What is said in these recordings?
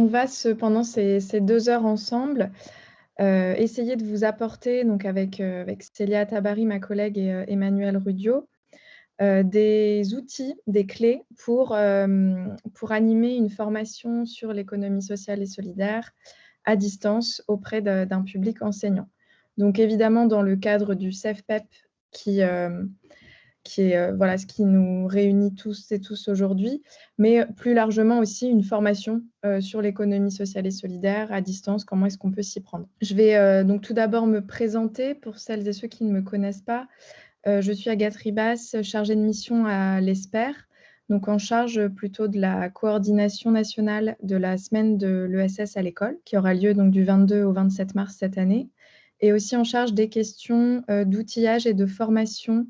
on va pendant ces 2 heures ensemble, essayer de vous apporter, donc avec Célia Tabary, ma collègue, et Emmanuel Rudio, des outils, des clés pour animer une formation sur l'économie sociale et solidaire à distance auprès d'un public enseignant. Donc évidemment, dans le cadre du CEFPEP qui est voilà, ce qui nous réunit tous et tous aujourd'hui, mais plus largement aussi une formation sur l'économie sociale et solidaire à distance, comment est-ce qu'on peut s'y prendre. Je vais donc tout d'abord me présenter pour celles et ceux qui ne me connaissent pas. Je suis Agathe Ribas, chargée de mission à l'ESPER, donc en charge plutôt de la coordination nationale de la semaine de l'ESS à l'école, qui aura lieu donc du 22 au 27 mars cette année, et aussi en charge des questions d'outillage et de formation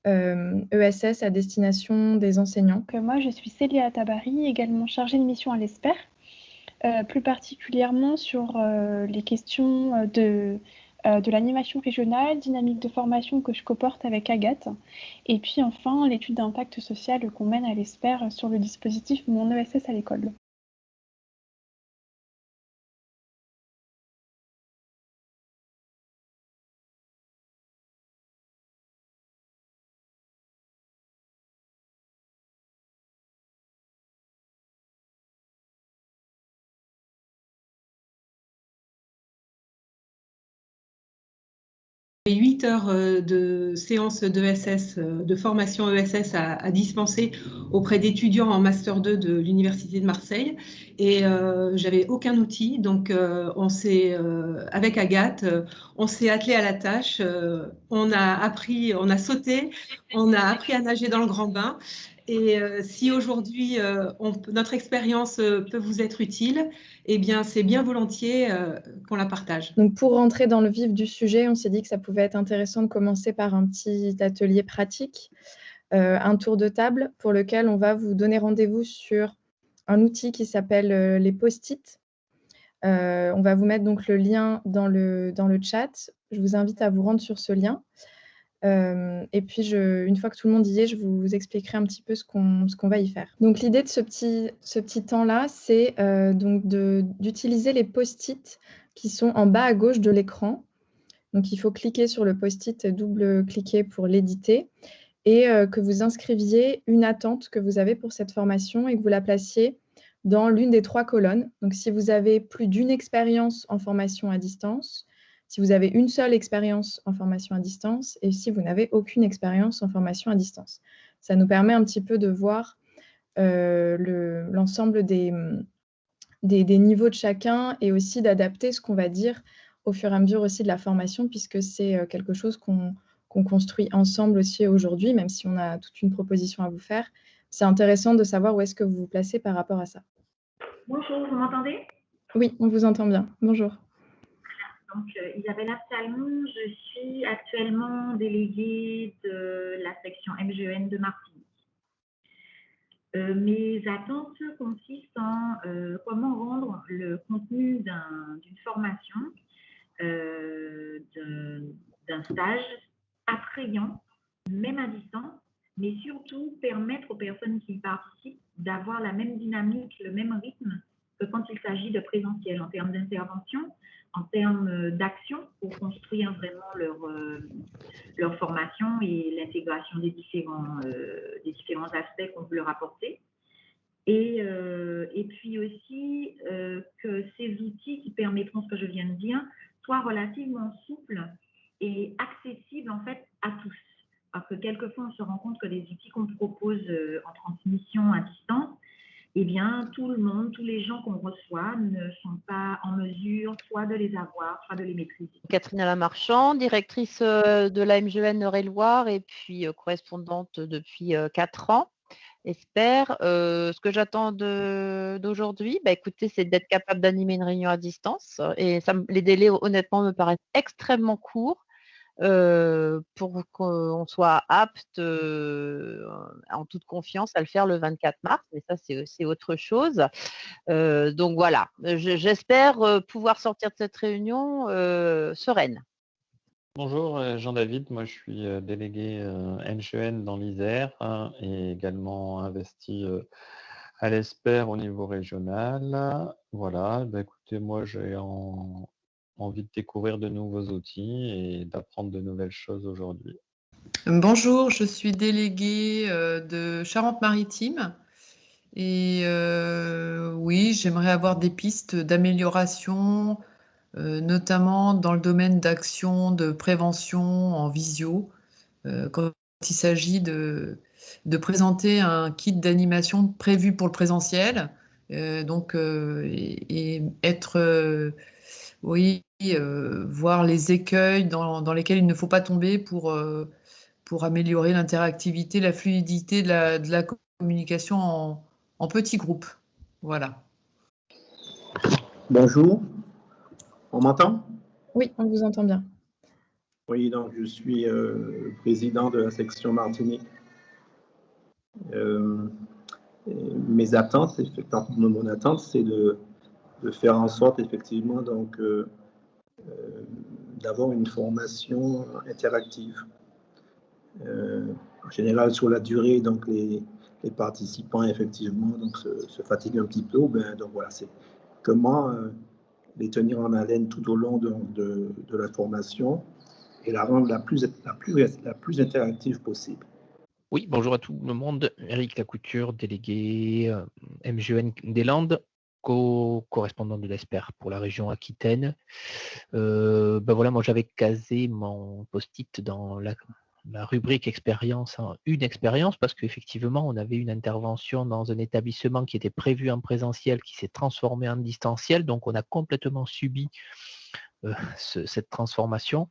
ESS à destination des enseignants. Moi, je suis Célia Tabary, également chargée de mission à l'ESPER, plus particulièrement sur les questions de l'animation régionale, dynamique de formation que je coporte avec Agathe, et puis enfin l'étude d'impact social qu'on mène à l'ESPER sur le dispositif Mon ESS à l'école. J'ai 8 heures de séance d'ESS, de formation ESS à dispenser auprès d'étudiants en Master 2 de l'Université de Marseille. Et j'avais aucun outil. Donc, avec Agathe, on s'est attelé à la tâche. On a sauté, on a appris à nager dans le grand bain. Et si aujourd'hui, notre expérience peut vous être utile, eh bien, c'est bien volontiers qu'on la partage. Donc, pour rentrer dans le vif du sujet, on s'est dit que ça pouvait être intéressant de commencer par un petit atelier pratique, un tour de table pour lequel on va vous donner rendez-vous sur un outil qui s'appelle les post-it. On va vous mettre donc le lien dans le chat. Je vous invite à vous rendre sur ce lien. Et puis, une fois que tout le monde y est, je vous expliquerai un petit peu ce qu'on va y faire. Donc, l'idée de ce petit temps-là, c'est donc d'utiliser les post-it qui sont en bas à gauche de l'écran. Donc, il faut cliquer sur le post-it, double-cliquer pour l'éditer, et que vous inscriviez une attente que vous avez pour cette formation et que vous la placiez dans l'une des 3 colonnes. Donc, si vous avez plus d'une expérience en formation à distance, si vous avez une seule expérience en formation à distance et si vous n'avez aucune expérience en formation à distance. Ça nous permet un petit peu de voir l'ensemble des niveaux de chacun et aussi d'adapter ce qu'on va dire au fur et à mesure aussi de la formation, puisque c'est quelque chose qu'on construit ensemble aussi aujourd'hui, même si on a toute une proposition à vous faire. C'est intéressant de savoir où est-ce que vous vous placez par rapport à ça. Bonjour, vous m'entendez? Oui, on vous entend bien. Bonjour. Donc, Isabella Salmon, je suis actuellement déléguée de la section MGEN de Martinique. Mes attentes consistent en comment rendre le contenu d'une formation, d'un stage attrayant, même à distance, mais surtout permettre aux personnes qui y participent d'avoir la même dynamique, le même rythme que quand il s'agit de présentiel en termes d'intervention, en termes d'action pour construire vraiment leur formation et l'intégration des différents aspects qu'on veut leur apporter. Et puis aussi que ces outils qui permettront ce que je viens de dire soient relativement souples et accessibles en fait à tous. Parce que quelquefois, on se rend compte que les outils qu'on propose en transmission à distance, eh bien, tout le monde, tous les gens qu'on reçoit ne sont pas en mesure soit de les avoir, soit de les maîtriser. Catherine Alamarchand, directrice de la MGEN Eure-et-Loire et puis correspondante depuis 4 ans. Espère. Ce que j'attends d'aujourd'hui, écoutez, c'est d'être capable d'animer une réunion à distance. Et les délais, honnêtement, me paraissent extrêmement courts pour qu'on soit apte en toute confiance à le faire le 24 mars. Mais ça, c'est autre chose. Donc voilà, j'espère pouvoir sortir de cette réunion sereine. Bonjour, Jean-David, moi je suis délégué MGEN dans l'Isère et également investi à l'ESPER au niveau régional. Voilà, écoutez, moi j'ai envie de découvrir de nouveaux outils et d'apprendre de nouvelles choses aujourd'hui. Bonjour, je suis déléguée de Charente-Maritime et oui, j'aimerais avoir des pistes d'amélioration, notamment dans le domaine d'action de prévention en visio, quand il s'agit de présenter un kit d'animation prévu pour le présentiel, et être, oui, voir les écueils dans lesquels il ne faut pas tomber pour améliorer l'interactivité, la fluidité de la communication en petits groupes. Voilà. Bonjour, on m'entend? Oui, on vous entend bien. Oui, donc je suis président de la section Martinique. Mes attentes, mon attente, c'est de faire en sorte effectivement donc d'avoir une formation interactive. En général, sur la durée, donc les participants effectivement donc se fatiguent un petit peu. Donc voilà, c'est comment les tenir en haleine tout au long de la formation et la rendre la plus interactive possible. Oui, bonjour à tout le monde. Éric Lacouture, délégué MGN des Landes, correspondant de l'ESPER pour la région Aquitaine. Voilà, moi j'avais casé mon post-it dans la rubrique expérience, une expérience, parce qu'effectivement on avait une intervention dans un établissement qui était prévu en présentiel, qui s'est transformé en distanciel, donc on a complètement subi cette transformation,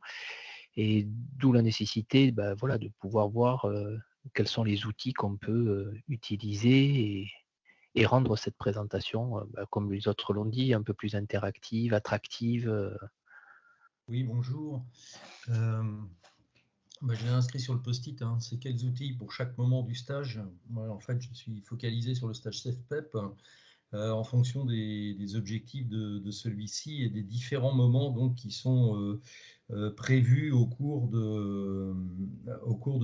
et d'où la nécessité voilà, de pouvoir voir quels sont les outils qu'on peut utiliser et rendre cette présentation, comme les autres l'ont dit, un peu plus interactive, attractive. Oui, bonjour. J'ai inscrit sur le post-it, c'est quels outils pour chaque moment du stage. Moi, en fait, je suis focalisé sur le stage CEFPEP en fonction des objectifs de celui-ci et des différents moments donc, qui sont prévus au cours de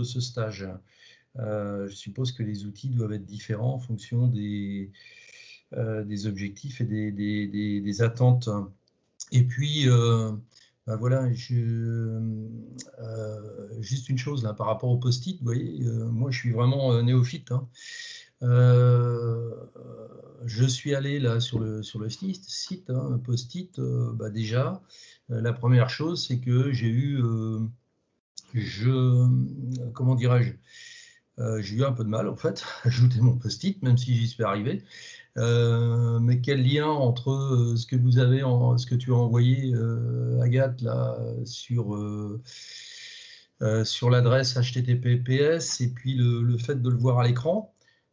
ce stage. Je suppose que les outils doivent être différents en fonction des objectifs et des attentes. Et puis, voilà, juste une chose là, par rapport au post-it, vous voyez, moi je suis vraiment néophyte. Je suis allé là sur le site, post-it, déjà, la première chose c'est que j'ai eu, comment dirais-je, j'ai eu un peu de mal en fait à ajouter mon post-it, même si j'y suis arrivé. Mais quel lien entre ce que vous avez, ce que tu as envoyé, Agathe, là, sur l'adresse HTTPS et puis le fait de le voir à l'écran.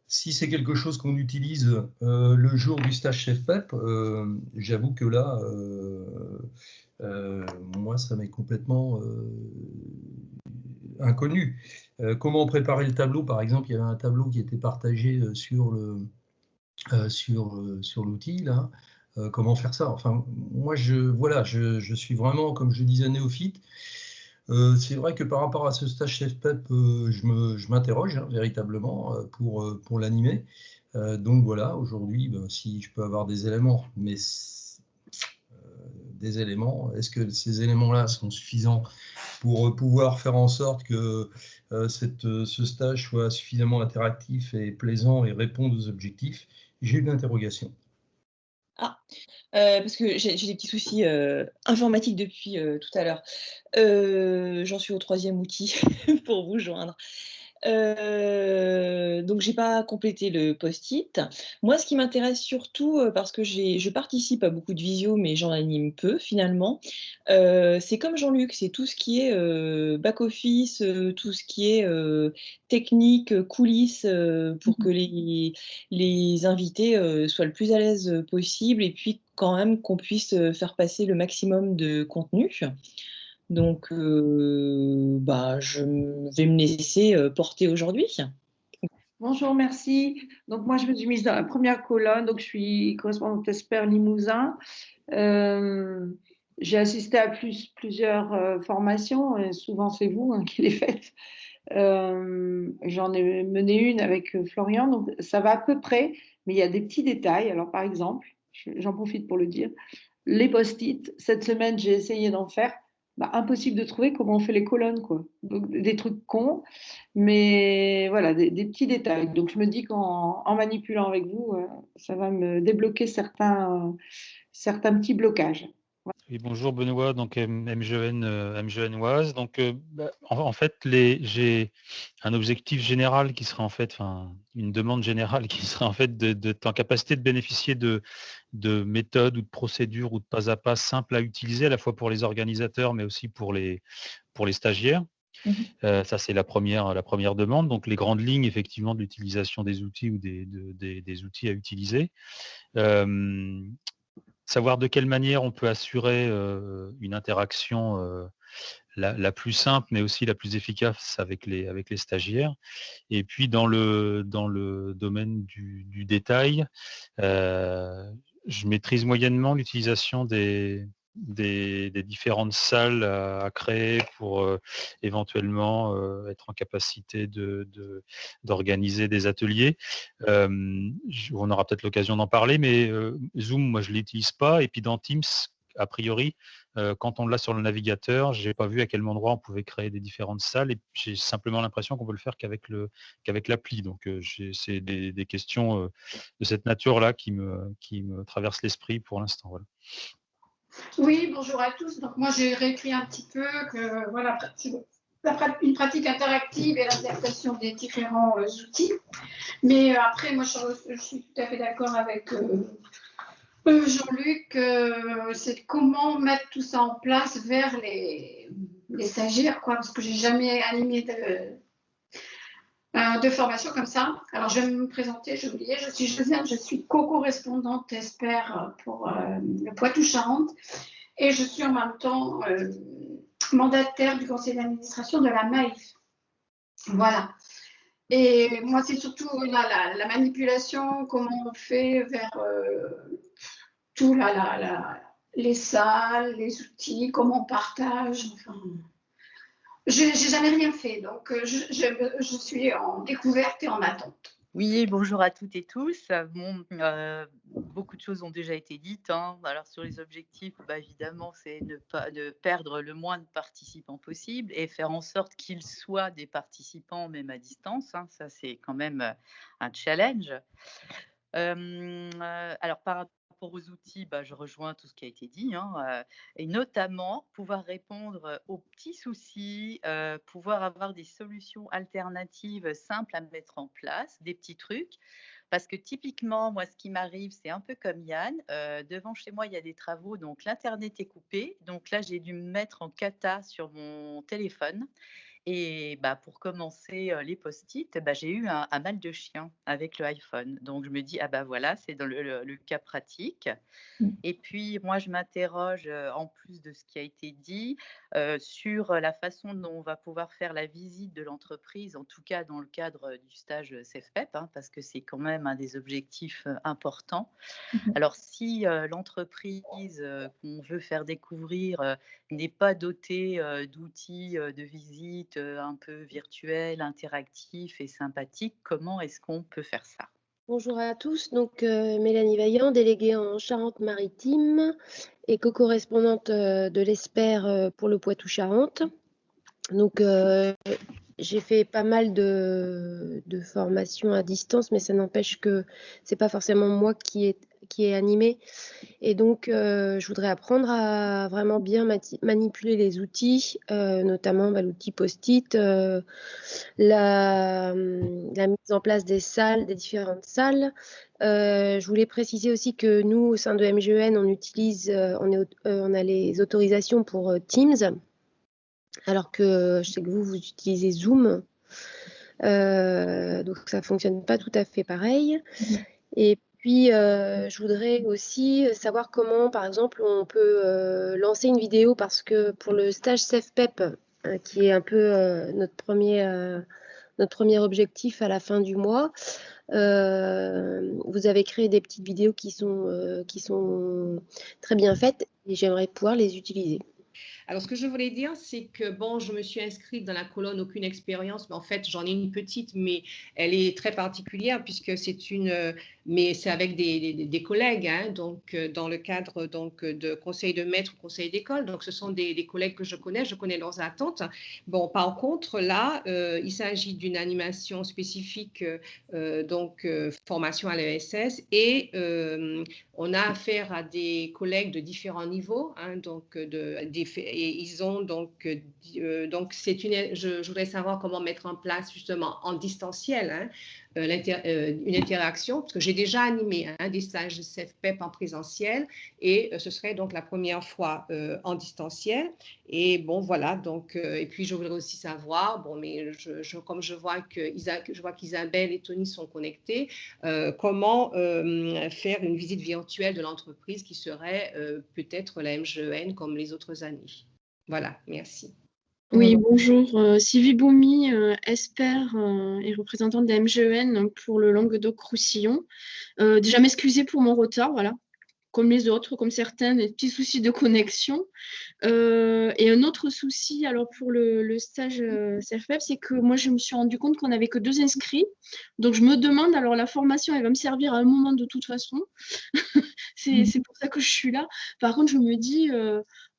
Si c'est quelque chose qu'on utilise le jour du stage CEFPEP, j'avoue que là, moi, ça m'est complètement inconnu. Comment préparer le tableau? Par exemple, il y avait un tableau qui était partagé sur l'outil là. Comment faire ça? Enfin, moi, je suis vraiment, comme je disais, néophyte. C'est vrai que par rapport à ce stage CEFPEP, je m'interroge véritablement pour l'animer. Donc voilà, aujourd'hui, si je peux avoir des éléments, mais des éléments, est-ce que ces éléments-là sont suffisants pour pouvoir faire en sorte que ce stage soit suffisamment interactif et plaisant et réponde aux objectifs? J'ai une interrogation. Parce que j'ai des petits soucis informatiques depuis tout à l'heure. J'en suis au 3e outil pour vous joindre. Donc j'ai pas complété le post-it. Moi, ce qui m'intéresse surtout, parce que je participe à beaucoup de visio, mais j'en anime peu finalement, c'est comme Jean-Luc, c'est tout ce qui est back-office, tout ce qui est technique, coulisses, pour que les invités soient le plus à l'aise possible et puis quand même qu'on puisse faire passer le maximum de contenu. Donc, je vais me laisser porter aujourd'hui. Bonjour, merci. Donc, moi, je me suis mise dans la première colonne. Donc, je suis correspondante ESPER Limousin. J'ai assisté à plusieurs formations. Et souvent, c'est vous qui les faites. J'en ai mené une avec Florian. Donc, ça va à peu près. mais il y a des petits détails. Alors, par exemple, j'en profite pour le dire, les post-it, cette semaine, j'ai essayé d'en faire. Bah, impossible de trouver comment on fait les colonnes, quoi. Donc, des trucs cons, mais voilà, des petits détails. Donc, je me dis qu'en manipulant avec vous, ça va me débloquer certains petits blocages. Oui, bonjour Benoît, donc MGN Oise. Donc, en fait, j'ai un objectif général qui serait en fait, une demande générale qui serait en fait d'être en capacité de bénéficier de méthodes ou de procédures ou de pas à pas simples à utiliser, à la fois pour les organisateurs, mais aussi pour les stagiaires. Ça, c'est la première demande. Donc, les grandes lignes, effectivement, de l'utilisation des outils ou des outils à utiliser. Savoir de quelle manière on peut assurer une interaction la plus simple, mais aussi la plus efficace avec les stagiaires. Et puis, dans le domaine du détail, je maîtrise moyennement l'utilisation des différentes salles à créer pour éventuellement être en capacité d'organiser des ateliers. On aura peut-être l'occasion d'en parler, mais Zoom, moi, je ne l'utilise pas. Et puis dans Teams, a priori, quand on l'a sur le navigateur, je n'ai pas vu à quel endroit on pouvait créer des différentes salles. Et j'ai simplement l'impression qu'on peut le faire qu'avec l'appli. Donc, c'est des questions de cette nature-là qui me traversent l'esprit pour l'instant. Voilà. Oui, bonjour à tous. Donc moi j'ai réécrit un petit peu que voilà, une pratique interactive et l'adaptation des différents outils. Mais après, moi je suis tout à fait d'accord avec Jean-Luc. C'est comment mettre tout ça en place vers les stagiaires, quoi, parce que j'ai jamais animé de formation comme ça. Alors, je vais me présenter, j'ai oublié, je suis Josiane, je suis co-correspondante ESPER pour le Poitou-Charentes et je suis en même temps mandataire du conseil d'administration de la MAIF. Voilà. Et moi, c'est surtout la manipulation, comment on fait vers tout, les salles, les outils, comment on partage, enfin... Je n'ai jamais rien fait, donc je suis en découverte et en attente. Oui, bonjour à toutes et tous. Bon, beaucoup de choses ont déjà été dites. Alors sur les objectifs, évidemment, c'est ne perdre le moins de participants possible et faire en sorte qu'ils soient des participants même à distance. Ça, c'est quand même un challenge. Alors par rapport aux outils, je rejoins tout ce qui a été dit, et notamment pouvoir répondre aux petits soucis, pouvoir avoir des solutions alternatives simples à mettre en place, des petits trucs. Parce que typiquement, moi, ce qui m'arrive, c'est un peu comme Yann. Devant chez moi, il y a des travaux, donc l'Internet est coupé. Donc là, j'ai dû me mettre en cata sur mon téléphone. Et pour commencer les post-it, j'ai eu un mal de chien avec le iPhone. Donc, je me dis, voilà, c'est dans le cas pratique. Et puis, moi, je m'interroge, en plus de ce qui a été dit, sur la façon dont on va pouvoir faire la visite de l'entreprise, en tout cas dans le cadre du stage CEFPEP, parce que c'est quand même un des objectifs importants. Alors, si l'entreprise qu'on veut faire découvrir n'est pas dotée d'outils de visite un peu virtuels, interactifs et sympathiques, comment est-ce qu'on peut faire ça ? Bonjour à tous, donc Mélanie Vaillant, déléguée en Charente-Maritime et co-correspondante de l'ESPER pour le Poitou-Charentes. Donc j'ai fait pas mal de formations à distance, mais ça n'empêche que c'est pas forcément moi qui est animée. Et donc je voudrais apprendre à vraiment bien manipuler les outils, notamment l'outil post-it, la mise en place des salles, des différentes salles. Je voulais préciser aussi que nous, au sein de MGN, on a les autorisations pour Teams, alors que je sais que vous utilisez Zoom. Donc ça ne fonctionne pas tout à fait pareil. Et puis, je voudrais aussi savoir comment, par exemple, on peut lancer une vidéo, parce que pour le stage CEFPEP, qui est un peu notre premier objectif à la fin du mois, vous avez créé des petites vidéos qui sont très bien faites et j'aimerais pouvoir les utiliser. Alors, ce que je voulais dire, c'est que, bon, je me suis inscrite dans la colonne aucune expérience, mais en fait, j'en ai une petite, mais elle est très particulière puisque mais c'est avec des collègues, hein, donc dans le cadre donc, de conseil de maître ou conseil d'école. Donc, ce sont des collègues que je connais leurs attentes. Bon, par contre, là, il s'agit d'une animation spécifique, formation à l'ESS, et on a affaire à des collègues de différents niveaux, hein, et ils ont donc je voudrais savoir comment mettre en place justement en distanciel, hein, une interaction, parce que j'ai déjà animé, hein, des stages de CEFPEP en présentiel, et ce serait donc la première fois en distanciel. Et bon, voilà, donc, et puis je voudrais aussi savoir, bon, mais comme je vois qu'Isabelle et Tony sont connectés, comment faire une visite virtuelle de l'entreprise qui serait peut-être la MGEN comme les autres années. Voilà, merci. Oui, bonjour. Sylvie Boumy, expert et représentante de la MGEN donc pour le Languedoc-Roussillon. Déjà m'excuser pour mon retard, voilà, comme les autres, comme certains, des petits soucis de connexion. Et un autre souci, alors pour le stage CEFPEP, c'est que moi je me suis rendu compte qu'on n'avait que 2 inscrits. Donc je me demande, alors la formation, elle va me servir à un moment de toute façon. C'est pour ça que je suis là. Par contre, je me dis,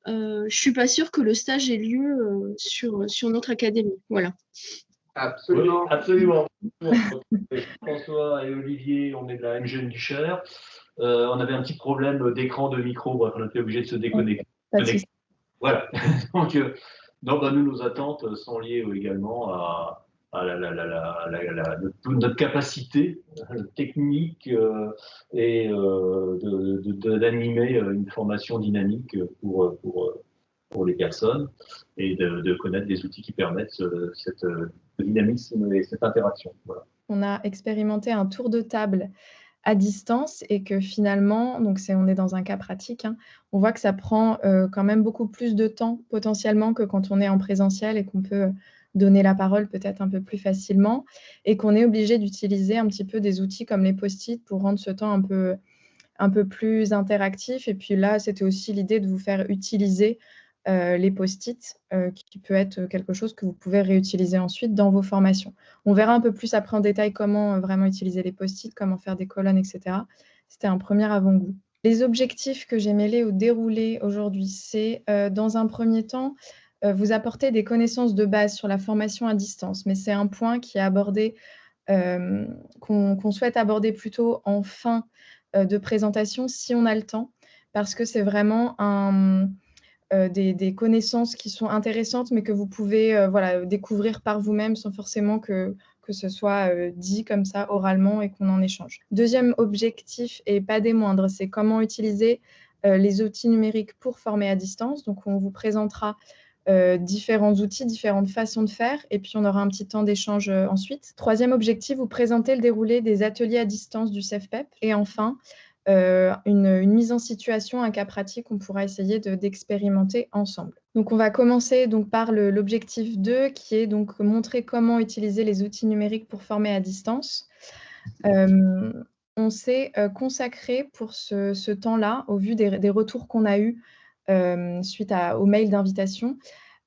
je suis pas sûre que le stage ait lieu sur notre académie. Voilà. Absolument. Oui, absolument. François et Olivier, on est de la MGEN du Cher. On avait un petit problème d'écran, de micro, bref, on a été obligé de se déconnecter. Voilà. Donc, nous, nos attentes sont liées également à notre capacité technique et d'animer une formation dynamique pour les personnes et de connaître des outils qui permettent cette dynamisme et cette interaction. Voilà. On a expérimenté un tour de table à distance et que finalement, donc on est dans un cas pratique, hein, on voit que ça prend quand même beaucoup plus de temps potentiellement que quand on est en présentiel et qu'on peut donner la parole peut-être un peu plus facilement, et qu'on est obligé d'utiliser un petit peu des outils comme les post-it pour rendre ce temps un peu plus interactif. Et puis là, c'était aussi l'idée de vous faire utiliser les post-it, qui peut être quelque chose que vous pouvez réutiliser ensuite dans vos formations. On verra un peu plus après en détail comment vraiment utiliser les post-it, comment faire des colonnes, etc. C'était un premier avant-goût. Les objectifs que j'ai mêlés ou déroulés aujourd'hui, c'est dans un premier temps, vous apporter des connaissances de base sur la formation à distance, mais c'est un point qui est abordé, qu'on souhaite aborder plutôt en fin de présentation si on a le temps, parce que c'est vraiment des connaissances qui sont intéressantes, mais que vous pouvez découvrir par vous-même sans forcément que ce soit dit comme ça oralement et qu'on en échange. Deuxième objectif, et pas des moindres, c'est comment utiliser les outils numériques pour former à distance. Donc, on vous présentera différents outils, différentes façons de faire, et puis on aura un petit temps d'échange ensuite. Troisième objectif, vous présenter le déroulé des ateliers à distance du CEFPEP. Et enfin, une mise en situation, un cas pratique qu'on pourra essayer d'expérimenter ensemble. Donc, on va commencer donc, par l'objectif 2, qui est donc montrer comment utiliser les outils numériques pour former à distance. On s'est consacré pour ce temps-là, au vu des retours qu'on a eus suite au mail d'invitation,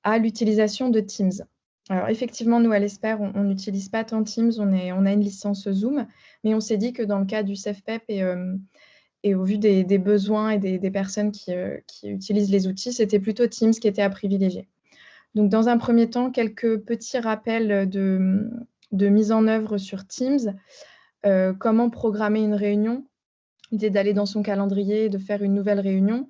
à l'utilisation de Teams. Alors effectivement, nous à l'ESPER, on n'utilise pas tant Teams, on a une licence Zoom, mais on s'est dit que dans le cas du CEFPEP et au vu des besoins et des personnes qui utilisent les outils, c'était plutôt Teams qui était à privilégier. Donc dans un premier temps, quelques petits rappels de mise en œuvre sur Teams, comment programmer une réunion, l'idée d'aller dans son calendrier, de faire une nouvelle réunion,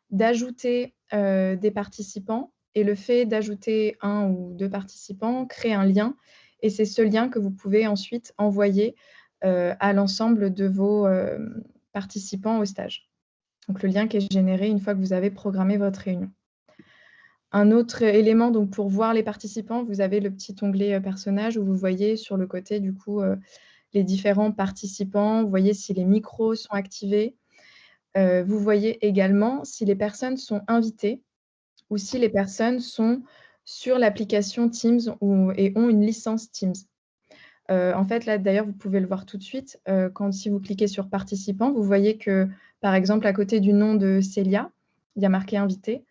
d'ajouter des participants, et le fait d'ajouter 1 ou 2 participants crée un lien, et c'est ce lien que vous pouvez ensuite envoyer à l'ensemble de vos participants au stage. Donc le lien qui est généré une fois que vous avez programmé votre réunion. Un autre élément, donc pour voir les participants, vous avez le petit onglet personnage où vous voyez sur le côté du coup les différents participants, vous voyez si les micros sont activés. Vous voyez également si les personnes sont invitées ou si les personnes sont sur l'application Teams et ont une licence Teams. En fait, là, d'ailleurs, vous pouvez le voir tout de suite. Si vous cliquez sur participants, vous voyez que, par exemple, à côté du nom de Célia, il y a marqué invité.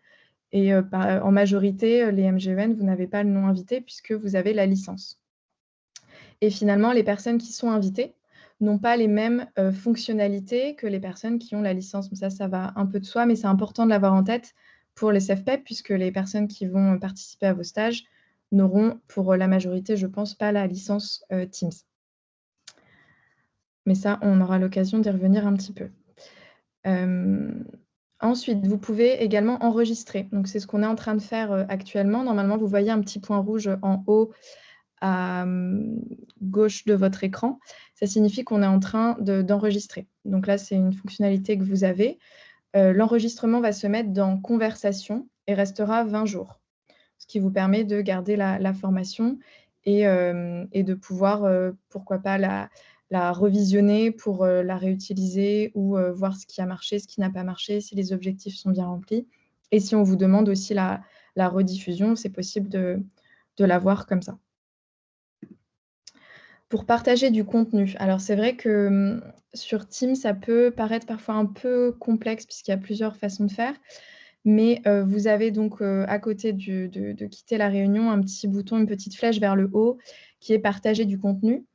Et en majorité, les MGEN, vous n'avez pas le nom invité puisque vous avez la licence. Et finalement, les personnes qui sont invitées n'ont pas les mêmes fonctionnalités que les personnes qui ont la licence. Donc ça va un peu de soi, mais c'est important de l'avoir en tête pour les CEFPEP, puisque les personnes qui vont participer à vos stages n'auront, pour la majorité, je pense, pas la licence Teams. Mais ça, on aura l'occasion d'y revenir un petit peu. Ensuite, vous pouvez également enregistrer. Donc, c'est ce qu'on est en train de faire actuellement. Normalement, vous voyez un petit point rouge en haut à gauche de votre écran. Ça signifie qu'on est en train d'enregistrer. Donc là, c'est une fonctionnalité que vous avez. L'enregistrement va se mettre dans conversation et restera 20 jours, ce qui vous permet de garder la formation et de pouvoir, pourquoi pas, la revisionner pour la réutiliser ou voir ce qui a marché, ce qui n'a pas marché, si les objectifs sont bien remplis. Et si on vous demande aussi la rediffusion, c'est possible de la voir comme ça. Pour partager du contenu, alors c'est vrai que sur Teams, ça peut paraître parfois un peu complexe puisqu'il y a plusieurs façons de faire, mais vous avez donc à côté de quitter la réunion un petit bouton, une petite flèche vers le haut qui est partager du contenu.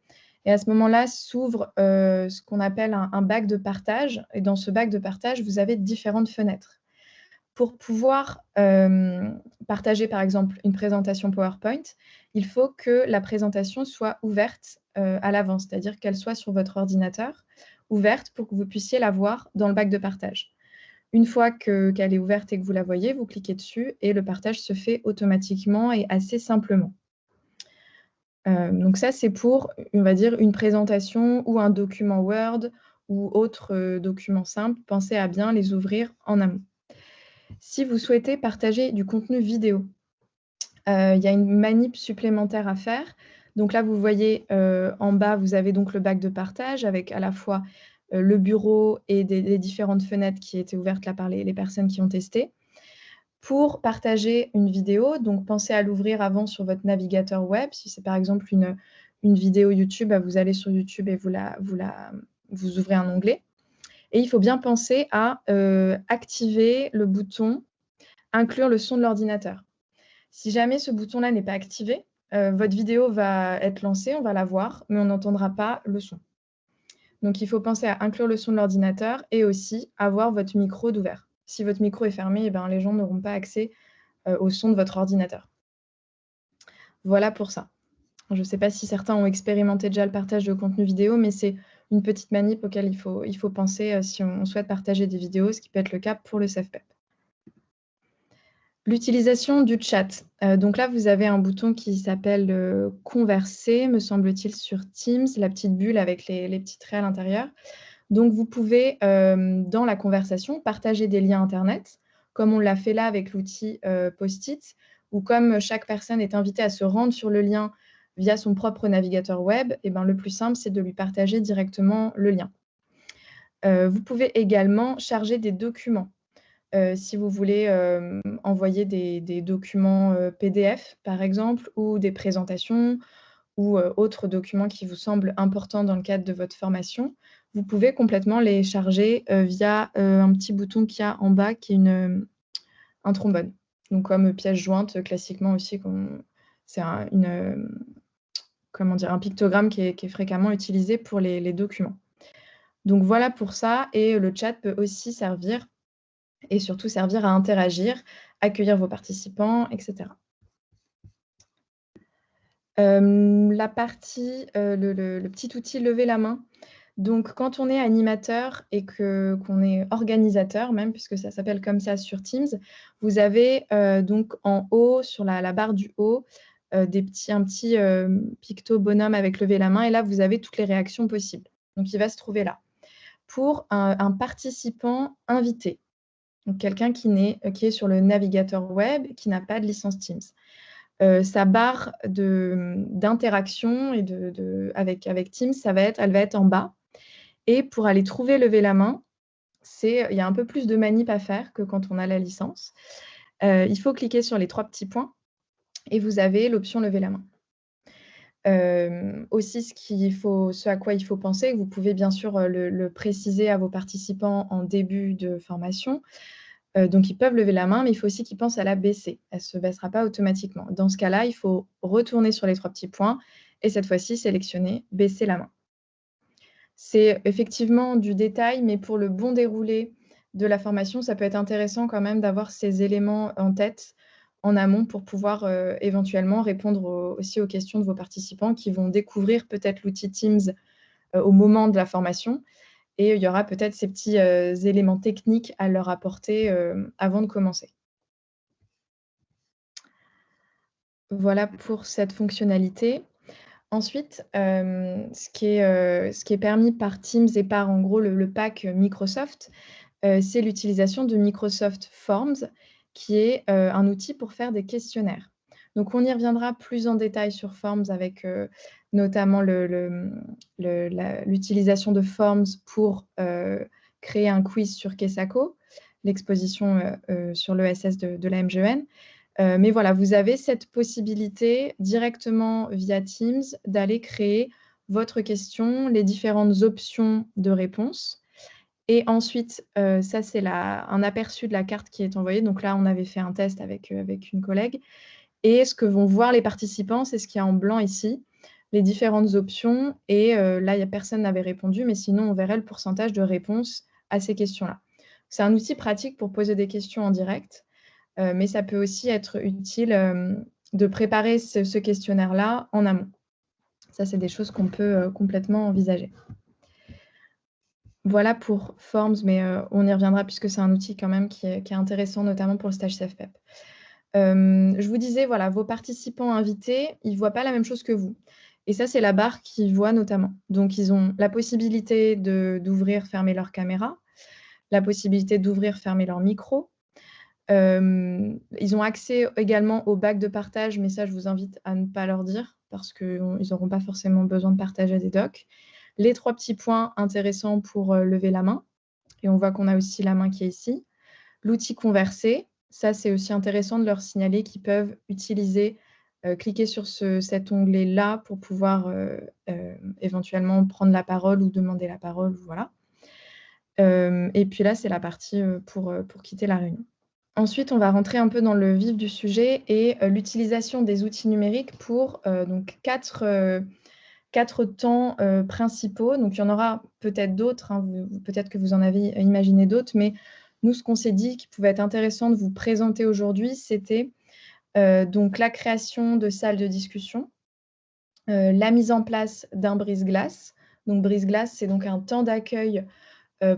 Et à ce moment-là s'ouvre ce qu'on appelle un bac de partage. Et dans ce bac de partage, vous avez différentes fenêtres. Pour pouvoir partager, par exemple, une présentation PowerPoint, il faut que la présentation soit ouverte à l'avance, c'est-à-dire qu'elle soit sur votre ordinateur, ouverte pour que vous puissiez la voir dans le bac de partage. Une fois qu'elle est ouverte et que vous la voyez, vous cliquez dessus et le partage se fait automatiquement et assez simplement. Donc ça, c'est pour, on va dire, une présentation ou un document Word ou autre document simple. Pensez à bien les ouvrir en amont. Si vous souhaitez partager du contenu vidéo, il y a une manip supplémentaire à faire. Donc là, vous voyez en bas, vous avez donc le bac de partage avec à la fois le bureau et des différentes fenêtres qui étaient ouvertes là par les personnes qui ont testé. Pour partager une vidéo, donc pensez à l'ouvrir avant sur votre navigateur web. Si c'est par exemple une vidéo YouTube, vous allez sur YouTube et vous ouvrez un onglet. Et il faut bien penser à activer le bouton « Inclure le son de l'ordinateur ». Si jamais ce bouton-là n'est pas activé, votre vidéo va être lancée, on va la voir, mais on n'entendra pas le son. Donc, il faut penser à inclure le son de l'ordinateur et aussi avoir votre micro d'ouvert. Si votre micro est fermé, eh bien, les gens n'auront pas accès au son de votre ordinateur. Voilà pour ça. Je ne sais pas si certains ont expérimenté déjà le partage de contenu vidéo, mais c'est une petite manip auquel il faut penser si on souhaite partager des vidéos, ce qui peut être le cas pour le CEFPEP. L'utilisation du chat. Donc là, vous avez un bouton qui s'appelle « Converser », me semble-t-il, sur Teams, la petite bulle avec les petits traits à l'intérieur. Donc, vous pouvez, dans la conversation, partager des liens Internet, comme on l'a fait là avec l'outil Post-it, ou comme chaque personne est invitée à se rendre sur le lien via son propre navigateur web, et ben, le plus simple, c'est de lui partager directement le lien. Vous pouvez également charger des documents. Si vous voulez envoyer des documents PDF, par exemple, ou des présentations, ou autres documents qui vous semblent importants dans le cadre de votre formation, vous pouvez complètement les charger via un petit bouton qu'il y a en bas qui est un trombone. Donc comme pièce jointe, classiquement aussi, c'est un pictogramme qui est fréquemment utilisé pour les documents. Donc voilà pour ça, et le chat peut aussi servir, et surtout servir à interagir, accueillir vos participants, etc. La partie, le petit outil lever la main. Donc, quand on est animateur et qu'on est organisateur même, puisque ça s'appelle comme ça sur Teams, vous avez donc en haut, sur la barre du haut, un petit picto bonhomme avec lever la main. Et là, vous avez toutes les réactions possibles. Donc, il va se trouver là. Pour un participant invité, donc quelqu'un qui est sur le navigateur web, qui n'a pas de licence Teams. Sa barre d'interaction avec Teams, elle va être en bas. Et pour aller trouver lever la main, il y a un peu plus de manip à faire que quand on a la licence. Il faut cliquer sur les 3 petits points et vous avez l'option lever la main. Aussi, ce à quoi il faut penser, vous pouvez bien sûr le préciser à vos participants en début de formation. Donc, ils peuvent lever la main, mais il faut aussi qu'ils pensent à la baisser. Elle ne se baissera pas automatiquement. Dans ce cas-là, il faut retourner sur les 3 petits points et cette fois-ci, sélectionner « Baisser la main ». C'est effectivement du détail, mais pour le bon déroulé de la formation, ça peut être intéressant quand même d'avoir ces éléments en tête en amont pour pouvoir éventuellement répondre aussi aux questions de vos participants qui vont découvrir peut-être l'outil Teams au moment de la formation. Et il y aura peut-être ces petits éléments techniques à leur apporter avant de commencer. Voilà pour cette fonctionnalité. Ensuite, ce qui est permis par Teams et par, en gros, le pack Microsoft, c'est l'utilisation de Microsoft Forms, qui est un outil pour faire des questionnaires. Donc, on y reviendra plus en détail sur Forms avec notamment l'utilisation de Forms pour créer un quiz sur Kessako, l'exposition sur l'ESS de la MGEN. Mais voilà, vous avez cette possibilité directement via Teams d'aller créer votre question, les différentes options de réponse. Et ensuite, ça, c'est un aperçu de la carte qui est envoyée. Donc là, on avait fait un test avec une collègue. Et ce que vont voir les participants, c'est ce qu'il y a en blanc ici, les différentes options. Et là, personne n'avait répondu, mais sinon, on verrait le pourcentage de réponses à ces questions-là. C'est un outil pratique pour poser des questions en direct, mais ça peut aussi être utile de préparer ce questionnaire-là en amont. Ça, c'est des choses qu'on peut complètement envisager. Voilà pour Forms, mais on y reviendra puisque c'est un outil quand même qui est intéressant, notamment pour le stage CEFPEP. Je vous disais, voilà, vos participants invités, ils ne voient pas la même chose que vous. Et ça, c'est la barre qu'ils voient notamment. Donc, ils ont la possibilité d'ouvrir, fermer leur caméra, la possibilité d'ouvrir, fermer leur micro. Ils ont accès également au bac de partage, mais ça, je vous invite à ne pas leur dire parce qu'ils n'auront pas forcément besoin de partager des docs. Les 3 petits points intéressants pour lever la main. Et on voit qu'on a aussi la main qui est ici. L'outil converser. Ça, c'est aussi intéressant de leur signaler qu'ils peuvent utiliser, cliquer sur cet onglet-là pour pouvoir éventuellement prendre la parole ou demander la parole. Voilà. Et puis là, c'est la partie pour quitter la réunion. Ensuite, on va rentrer un peu dans le vif du sujet et l'utilisation des outils numériques pour donc 4 temps principaux. Donc, il y en aura peut-être d'autres. Hein, peut-être que vous en avez imaginé d'autres, mais nous, ce qu'on s'est dit qui pouvait être intéressant de vous présenter aujourd'hui, c'était donc la création de salles de discussion, la mise en place d'un brise-glace. Donc, brise-glace, c'est donc un temps d'accueil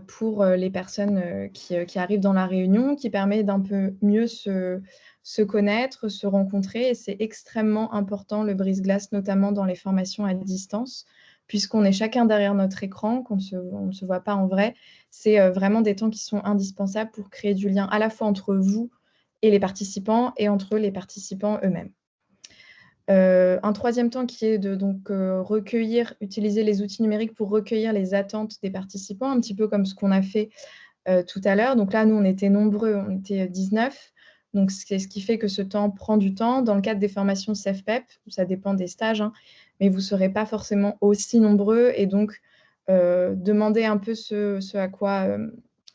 pour les personnes qui arrivent dans la réunion, qui permet d'un peu mieux se connaître, se rencontrer. Et c'est extrêmement important, le brise-glace, notamment dans les formations à distance, puisqu'on est chacun derrière notre écran, qu'on ne se voit pas en vrai. C'est vraiment des temps qui sont indispensables pour créer du lien à la fois entre vous et les participants et entre les participants eux-mêmes. Un troisième temps qui est de utiliser les outils numériques pour recueillir les attentes des participants, un petit peu comme ce qu'on a fait tout à l'heure. Donc là, nous, on était nombreux, on était 19. Donc, c'est ce qui fait que ce temps prend du temps. Dans le cadre des formations CEFPEP, ça dépend des stages, hein, mais vous ne serez pas forcément aussi nombreux. Et donc, demander un peu ce à quoi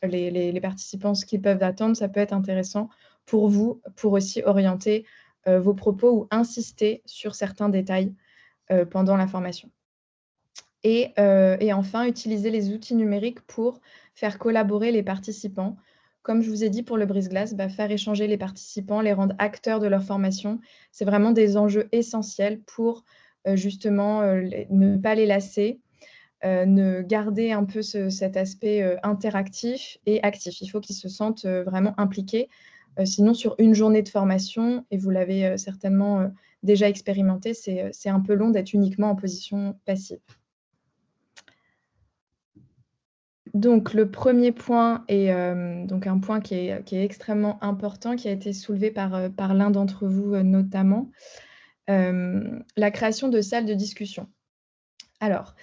les participants, ce qu'ils peuvent attendre, ça peut être intéressant pour vous, pour aussi orienter vos propos ou insister sur certains détails pendant la formation. Et enfin, utiliser les outils numériques pour faire collaborer les participants. Comme je vous ai dit pour le brise-glace, faire échanger les participants, les rendre acteurs de leur formation, c'est vraiment des enjeux essentiels pour justement ne pas les lasser, ne garder un peu cet aspect interactif et actif. Il faut qu'ils se sentent vraiment impliqués. Sinon, sur une journée de formation, et vous l'avez certainement déjà expérimenté, c'est un peu long d'être uniquement en position passive. Donc, le premier point est donc un point qui est extrêmement important, qui a été soulevé par l'un d'entre vous notamment, la création de salles de discussion. Alors,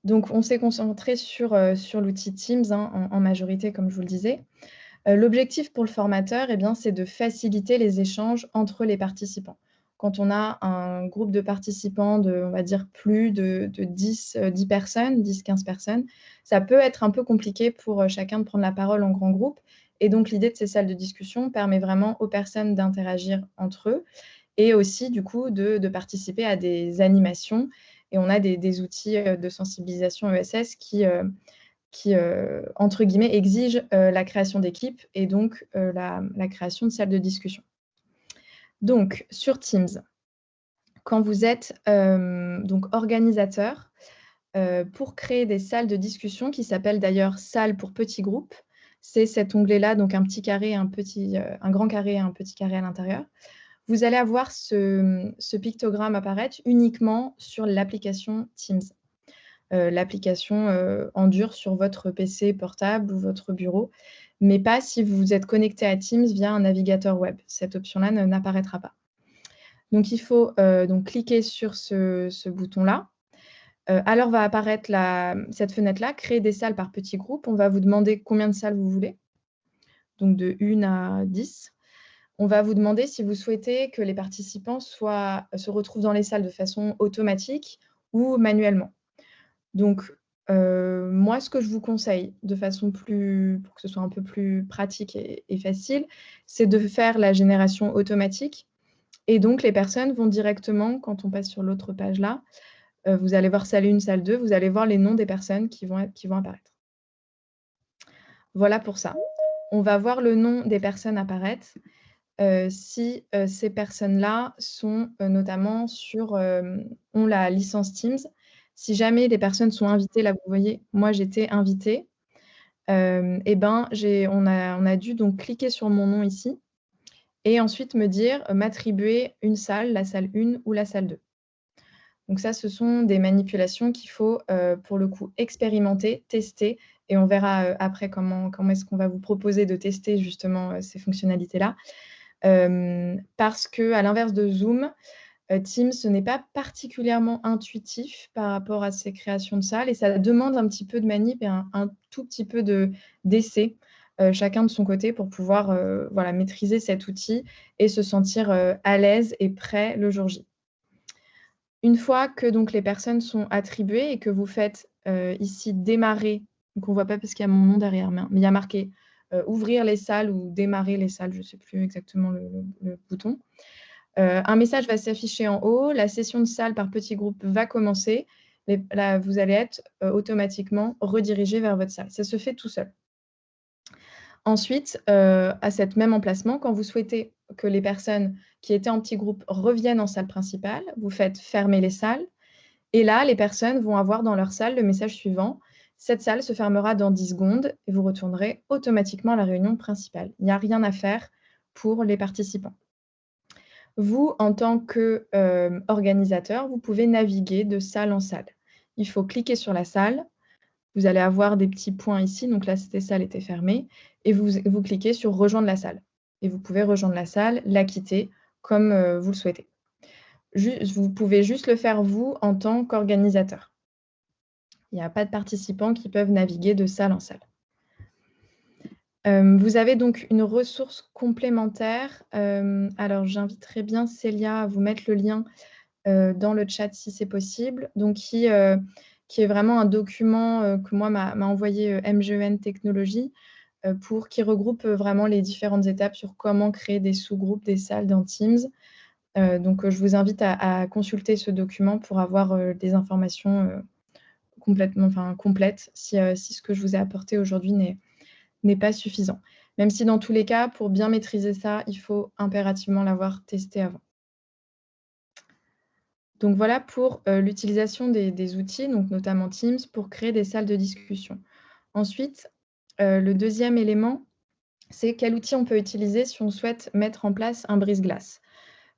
donc, on s'est concentré sur l'outil Teams hein, en majorité, comme je vous le disais. L'objectif pour le formateur, c'est de faciliter les échanges entre les participants. Quand on a un groupe de participants de, on va dire, plus de 10 personnes, 10-15 personnes, ça peut être un peu compliqué pour chacun de prendre la parole en grand groupe. Et donc, l'idée de ces salles de discussion permet vraiment aux personnes d'interagir entre eux et aussi, du coup, de participer à des animations. Et on a des outils de sensibilisation ESS qui entre guillemets, exigent la création d'équipes et donc la création de salles de discussion. Donc, sur Teams, quand vous êtes donc organisateur, pour créer des salles de discussion qui s'appellent d'ailleurs salles pour petits groupes, c'est cet onglet-là, donc un petit carré, un grand carré et un petit carré à l'intérieur. Vous allez avoir ce pictogramme apparaître uniquement sur l'application Teams. L'application en dur sur votre PC portable ou votre bureau, mais pas si vous êtes connecté à Teams via un navigateur web. Cette option-là n'apparaîtra pas. Donc, il faut donc cliquer sur ce bouton-là. Alors va apparaître cette fenêtre-là, créer des salles par petits groupes. On va vous demander combien de salles vous voulez, donc de 1 à 10. On va vous demander si vous souhaitez que les participants se retrouvent dans les salles de façon automatique ou manuellement. Donc, moi, ce que je vous conseille, de façon pour que ce soit un peu plus pratique et facile, c'est de faire la génération automatique. Et donc, les personnes vont directement, quand on passe sur l'autre page là, vous allez voir salle 1, salle 2, vous allez voir les noms des personnes qui vont apparaître. Voilà pour ça. On va voir le nom des personnes apparaître si ces personnes-là sont notamment ont la licence Teams. Si jamais des personnes sont invitées, là vous voyez, moi j'étais invitée, et ben on a dû donc cliquer sur mon nom ici et ensuite me dire m'attribuer une salle, la salle 1 ou la salle 2. Donc ça, ce sont des manipulations qu'il faut pour le coup expérimenter, tester, et on verra après comment est-ce qu'on va vous proposer de tester justement ces fonctionnalités-là. Parce qu'à l'inverse de Zoom, Teams, ce n'est pas particulièrement intuitif par rapport à ces créations de salles et ça demande un petit peu de manip et un tout petit peu d'essai, chacun de son côté, pour pouvoir maîtriser cet outil et se sentir à l'aise et prêt le jour J. Une fois que donc, les personnes sont attribuées et que vous faites ici démarrer, donc on ne voit pas parce qu'il y a mon nom derrière, mais il y a marqué ouvrir les salles ou démarrer les salles, je ne sais plus exactement le bouton. Un message va s'afficher en haut, la session de salle par petits groupes va commencer. Là, vous allez être automatiquement redirigé vers votre salle. Ça se fait tout seul. Ensuite, à cet même emplacement, quand vous souhaitez que les personnes qui étaient en petit groupe reviennent en salle principale, vous faites fermer les salles. Et là, les personnes vont avoir dans leur salle le message suivant. Cette salle se fermera dans 10 secondes et vous retournerez automatiquement à la réunion principale. Il n'y a rien à faire pour les participants. Vous, en tant qu'organisateur, vous pouvez naviguer de salle en salle. Il faut cliquer sur la salle. Vous allez avoir des petits points ici. Donc là, cette salle était fermée. Et vous cliquez sur « Rejoindre la salle ». Et vous pouvez rejoindre la salle, la quitter comme vous le souhaitez. Vous pouvez juste le faire vous en tant qu'organisateur. Il n'y a pas de participants qui peuvent naviguer de salle en salle. Vous avez donc une ressource complémentaire. Alors, j'inviterai bien Célia à vous mettre le lien dans le chat si c'est possible. Donc, qui est vraiment un document que moi m'a envoyé MGEN Technologies qui regroupe vraiment les différentes étapes sur comment créer des sous-groupes, des salles dans Teams. Donc, je vous invite à consulter ce document pour avoir des informations complètes si ce que je vous ai apporté aujourd'hui n'est pas suffisant. Même si dans tous les cas, pour bien maîtriser ça, il faut impérativement l'avoir testé avant. Donc voilà pour l'utilisation des outils, donc notamment Teams, pour créer des salles de discussion. Ensuite, le deuxième élément, c'est quel outil on peut utiliser si on souhaite mettre en place un brise-glace.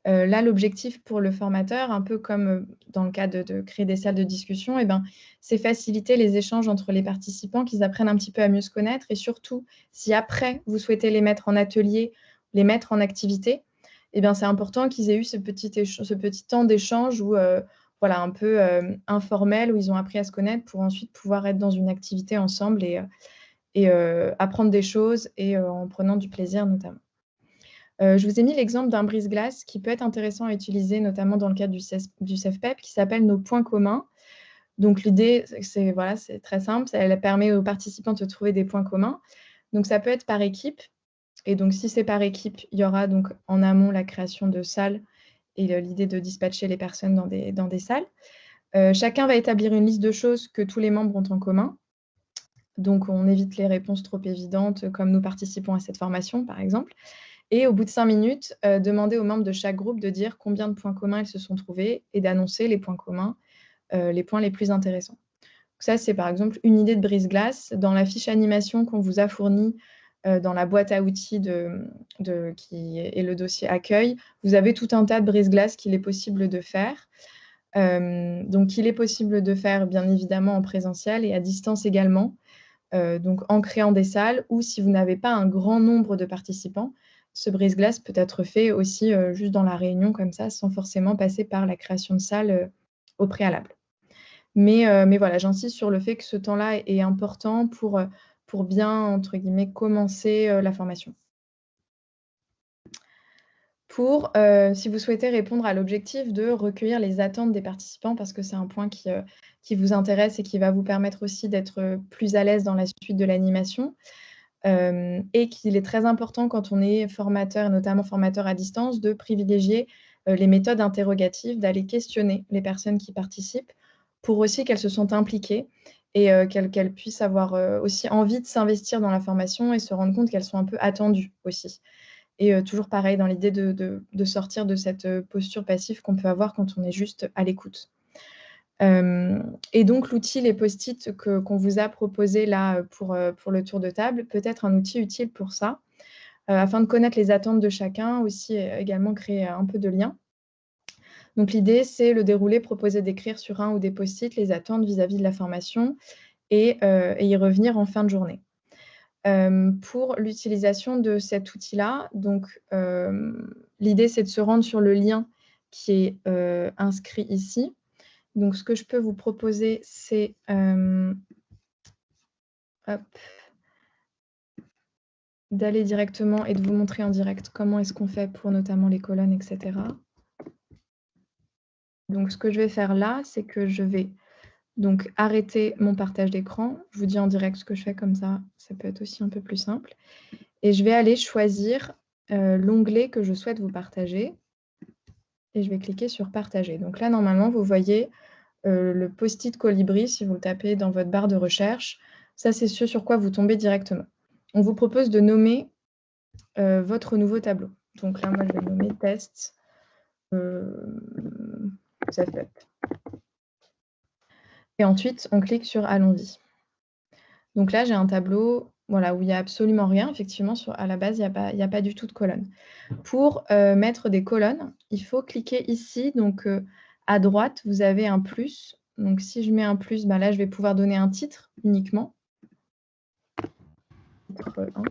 Là, l'objectif pour le formateur, un peu comme dans le cas de créer des salles de discussion, c'est faciliter les échanges entre les participants, qu'ils apprennent un petit peu à mieux se connaître et surtout, si après, vous souhaitez les mettre en atelier, les mettre en activité, c'est important qu'ils aient eu ce petit temps d'échange un peu informel, où ils ont appris à se connaître pour ensuite pouvoir être dans une activité ensemble et apprendre des choses et en prenant du plaisir notamment. Je vous ai mis l'exemple d'un brise-glace qui peut être intéressant à utiliser, notamment dans le cadre du CEFPEP, qui s'appelle nos points communs. Donc, l'idée, c'est très simple, elle permet aux participants de trouver des points communs. Donc, ça peut être par équipe. Et donc, si c'est par équipe, il y aura donc en amont la création de salles et l'idée de dispatcher les personnes dans des salles. Chacun va établir une liste de choses que tous les membres ont en commun. Donc, on évite les réponses trop évidentes, comme nous participons à cette formation, par exemple. Et au bout de 5 minutes, demander aux membres de chaque groupe de dire combien de points communs ils se sont trouvés et d'annoncer les points communs, les points les plus intéressants. Donc ça, c'est par exemple une idée de brise-glace. Dans la fiche animation qu'on vous a fournie dans la boîte à outils qui est le dossier accueil, vous avez tout un tas de brise-glace qu'il est possible de faire. Donc, il est possible de faire, bien évidemment, en présentiel et à distance également, donc en créant des salles, ou si vous n'avez pas un grand nombre de participants, ce brise-glace peut être fait aussi juste dans la réunion comme ça, sans forcément passer par la création de salles au préalable. Mais voilà, j'insiste sur le fait que ce temps-là est important pour bien, entre guillemets, commencer la formation. Si vous souhaitez répondre à l'objectif de recueillir les attentes des participants, parce que c'est un point qui vous intéresse et qui va vous permettre aussi d'être plus à l'aise dans la suite de l'animation, et qu'il est très important quand on est formateur, et notamment formateur à distance, de privilégier les méthodes interrogatives, d'aller questionner les personnes qui participent pour aussi qu'elles se sentent impliquées et qu'elles puissent avoir aussi envie de s'investir dans la formation et se rendre compte qu'elles sont un peu attendues aussi. Et toujours pareil, dans l'idée de sortir de cette posture passive qu'on peut avoir quand on est juste à l'écoute. Et donc, l'outil, les post-it qu'on vous a proposé là pour le tour de table, peut être un outil utile pour ça, afin de connaître les attentes de chacun, aussi également créer un peu de lien. Donc, l'idée, c'est le déroulé proposé d'écrire sur un ou des post-it les attentes vis-à-vis de la formation et y revenir en fin de journée. Pour l'utilisation de cet outil-là, donc l'idée, c'est de se rendre sur le lien qui est inscrit ici. Donc, ce que je peux vous proposer, c'est d'aller directement et de vous montrer en direct comment est-ce qu'on fait pour notamment les colonnes, etc. Donc, ce que je vais faire là, c'est que je vais donc arrêter mon partage d'écran. Je vous dis en direct ce que je fais comme ça peut être aussi un peu plus simple. Et je vais aller choisir l'onglet que je souhaite vous partager. Et je vais cliquer sur partager. Donc là, normalement, vous voyez le post-it colibri, si vous le tapez dans votre barre de recherche. Ça, c'est ce sur quoi vous tombez directement. On vous propose de nommer votre nouveau tableau. Donc là, moi, je vais le nommer test. Et ensuite, on clique sur allons-y. Donc là, j'ai un tableau voilà, où il n'y a absolument rien. Effectivement, à la base, il n'y a pas du tout de colonnes. Pour mettre des colonnes, il faut cliquer ici. Donc, à droite, vous avez un plus. Donc, si je mets un plus, ben là, je vais pouvoir donner un titre uniquement. Titre 1.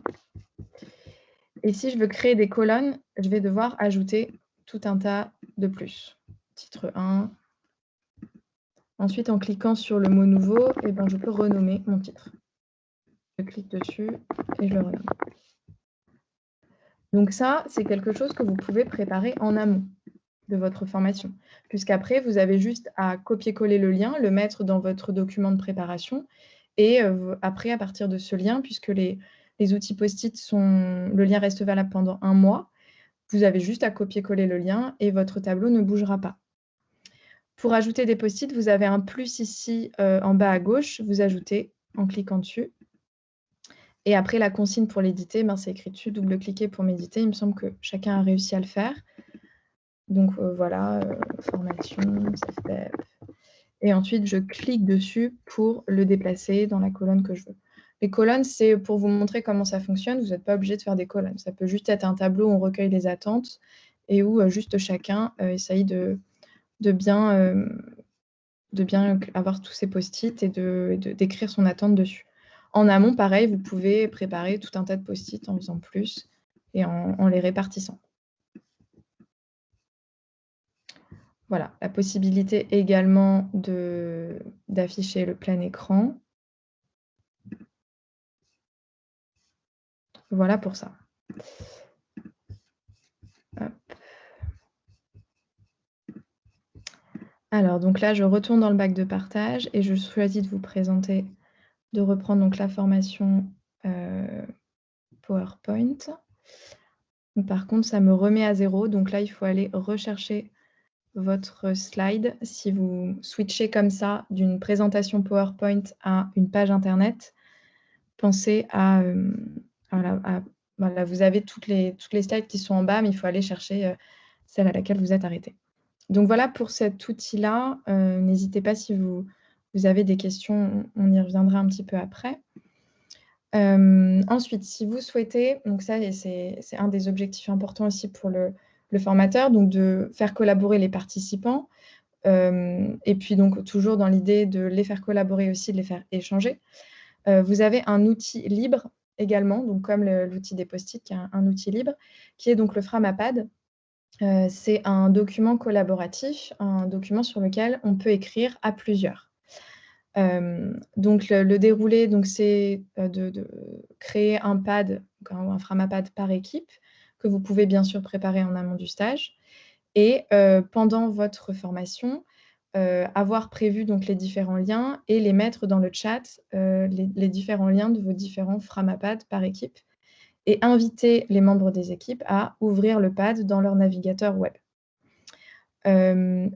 Et si je veux créer des colonnes, je vais devoir ajouter tout un tas de plus. Titre 1. Ensuite, en cliquant sur le mot nouveau, eh ben, je peux renommer mon titre. Je clique dessus et je le renomme. Donc ça, c'est quelque chose que vous pouvez préparer en amont de votre formation, puisqu'après, vous avez juste à copier-coller le lien, le mettre dans votre document de préparation, et après, à partir de ce lien, puisque les outils post-it le lien reste valable pendant 1 mois, vous avez juste à copier-coller le lien et votre tableau ne bougera pas. Pour ajouter des post-it, vous avez un plus ici en bas à gauche, vous ajoutez en cliquant dessus. Et après, la consigne pour l'éditer, ben, c'est écrit dessus, double-cliquer pour m'éditer. Il me semble que chacun a réussi à le faire. Donc voilà, formation, CFPEP. Et ensuite, je clique dessus pour le déplacer dans la colonne que je veux. Les colonnes, c'est pour vous montrer comment ça fonctionne. Vous n'êtes pas obligé de faire des colonnes. Ça peut juste être un tableau où on recueille les attentes et où juste chacun essaye de bien avoir tous ces post-it et d'écrire son attente dessus. En amont, pareil, vous pouvez préparer tout un tas de post-it en faisant plus et en les répartissant. Voilà, la possibilité également d'afficher le plein écran. Voilà pour ça. Hop. Alors, donc là, je retourne dans le bac de partage et je choisis de vous présenter, de reprendre donc la formation PowerPoint. Par contre, ça me remet à 0. Donc là, il faut aller rechercher votre slide. Si vous switchez comme ça d'une présentation PowerPoint à une page Internet, pensez à... voilà, vous avez toutes les slides qui sont en bas, mais il faut aller chercher celle à laquelle vous êtes arrêté. Donc voilà pour cet outil-là. N'hésitez pas si vous avez des questions, on y reviendra un petit peu après. Ensuite, si vous souhaitez, donc ça c'est un des objectifs importants aussi pour le formateur, donc de faire collaborer les participants, et puis donc toujours dans l'idée de les faire collaborer aussi, de les faire échanger. Vous avez un outil libre également, donc comme l'outil des post-it, qui est un outil libre, qui est donc le Framapad. C'est un document collaboratif, un document sur lequel on peut écrire à plusieurs. Donc le déroulé, c'est de créer un pad, un Framapad par équipe, que vous pouvez bien sûr préparer en amont du stage. Et pendant votre formation, avoir prévu donc les différents liens et les mettre dans le chat, les différents liens de vos différents Framapad par équipe, et inviter les membres des équipes à ouvrir le pad dans leur navigateur web.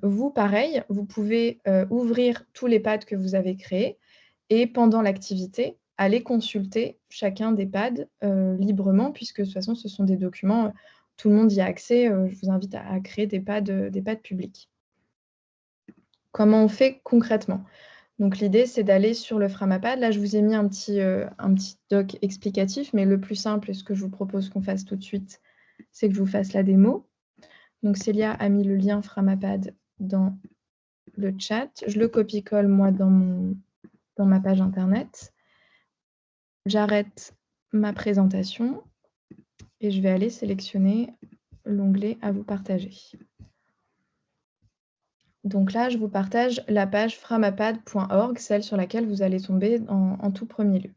Vous, pareil, vous pouvez ouvrir tous les pads que vous avez créés et pendant l'activité, aller consulter chacun des pads librement, puisque de toute façon, ce sont des documents, tout le monde y a accès. Je vous invite à créer des pads publics. Comment on fait concrètement? Donc l'idée, c'est d'aller sur le Framapad. Là, je vous ai mis un petit doc explicatif, mais le plus simple, et ce que je vous propose qu'on fasse tout de suite, c'est que je vous fasse la démo. Donc Célia a mis le lien Framapad dans le chat. Je le copie-colle, moi, dans ma page Internet. J'arrête ma présentation et je vais aller sélectionner l'onglet « À vous partager ». Donc là, je vous partage la page framapad.org, celle sur laquelle vous allez tomber en tout premier lieu.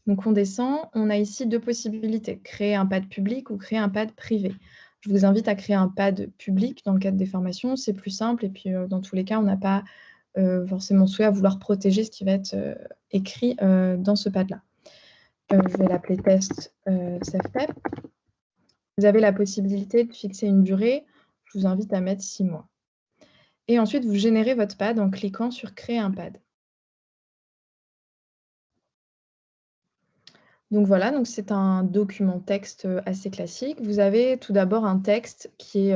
Donc on descend, on a ici deux possibilités, créer un pad public ou créer un pad privé. Je vous invite à créer un pad public dans le cadre des formations, c'est plus simple et puis dans tous les cas, on n'a pas forcément souhait à vouloir protéger ce qui va être écrit dans ce pad-là. Je vais l'appeler test SafePep. Vous avez la possibilité de fixer une durée, je vous invite à mettre 6 mois. Et ensuite, vous générez votre pad en cliquant sur créer un pad. Donc voilà, donc c'est un document texte assez classique. Vous avez tout d'abord un texte qui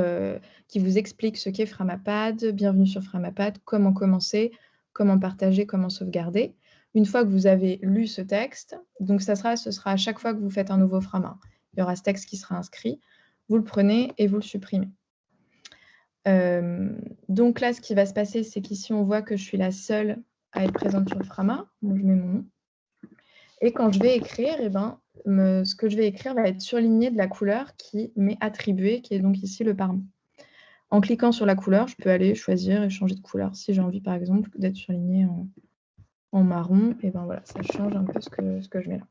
vous explique ce qu'est Framapad, bienvenue sur Framapad, comment commencer, comment partager, comment sauvegarder. Une fois que vous avez lu ce texte, donc ce sera à chaque fois que vous faites un nouveau Frama. Il y aura ce texte qui sera inscrit, vous le prenez et vous le supprimez. Donc là, ce qui va se passer, c'est qu'ici, on voit que je suis la seule à être présente sur le Frama. Donc, je mets mon nom. Et quand je vais écrire, ce que je vais écrire va être surligné de la couleur qui m'est attribuée, qui est donc ici le parmi. En cliquant sur la couleur, je peux aller choisir et changer de couleur. Si j'ai envie, par exemple, d'être surligné en marron, et voilà, ça change un peu ce que je mets là.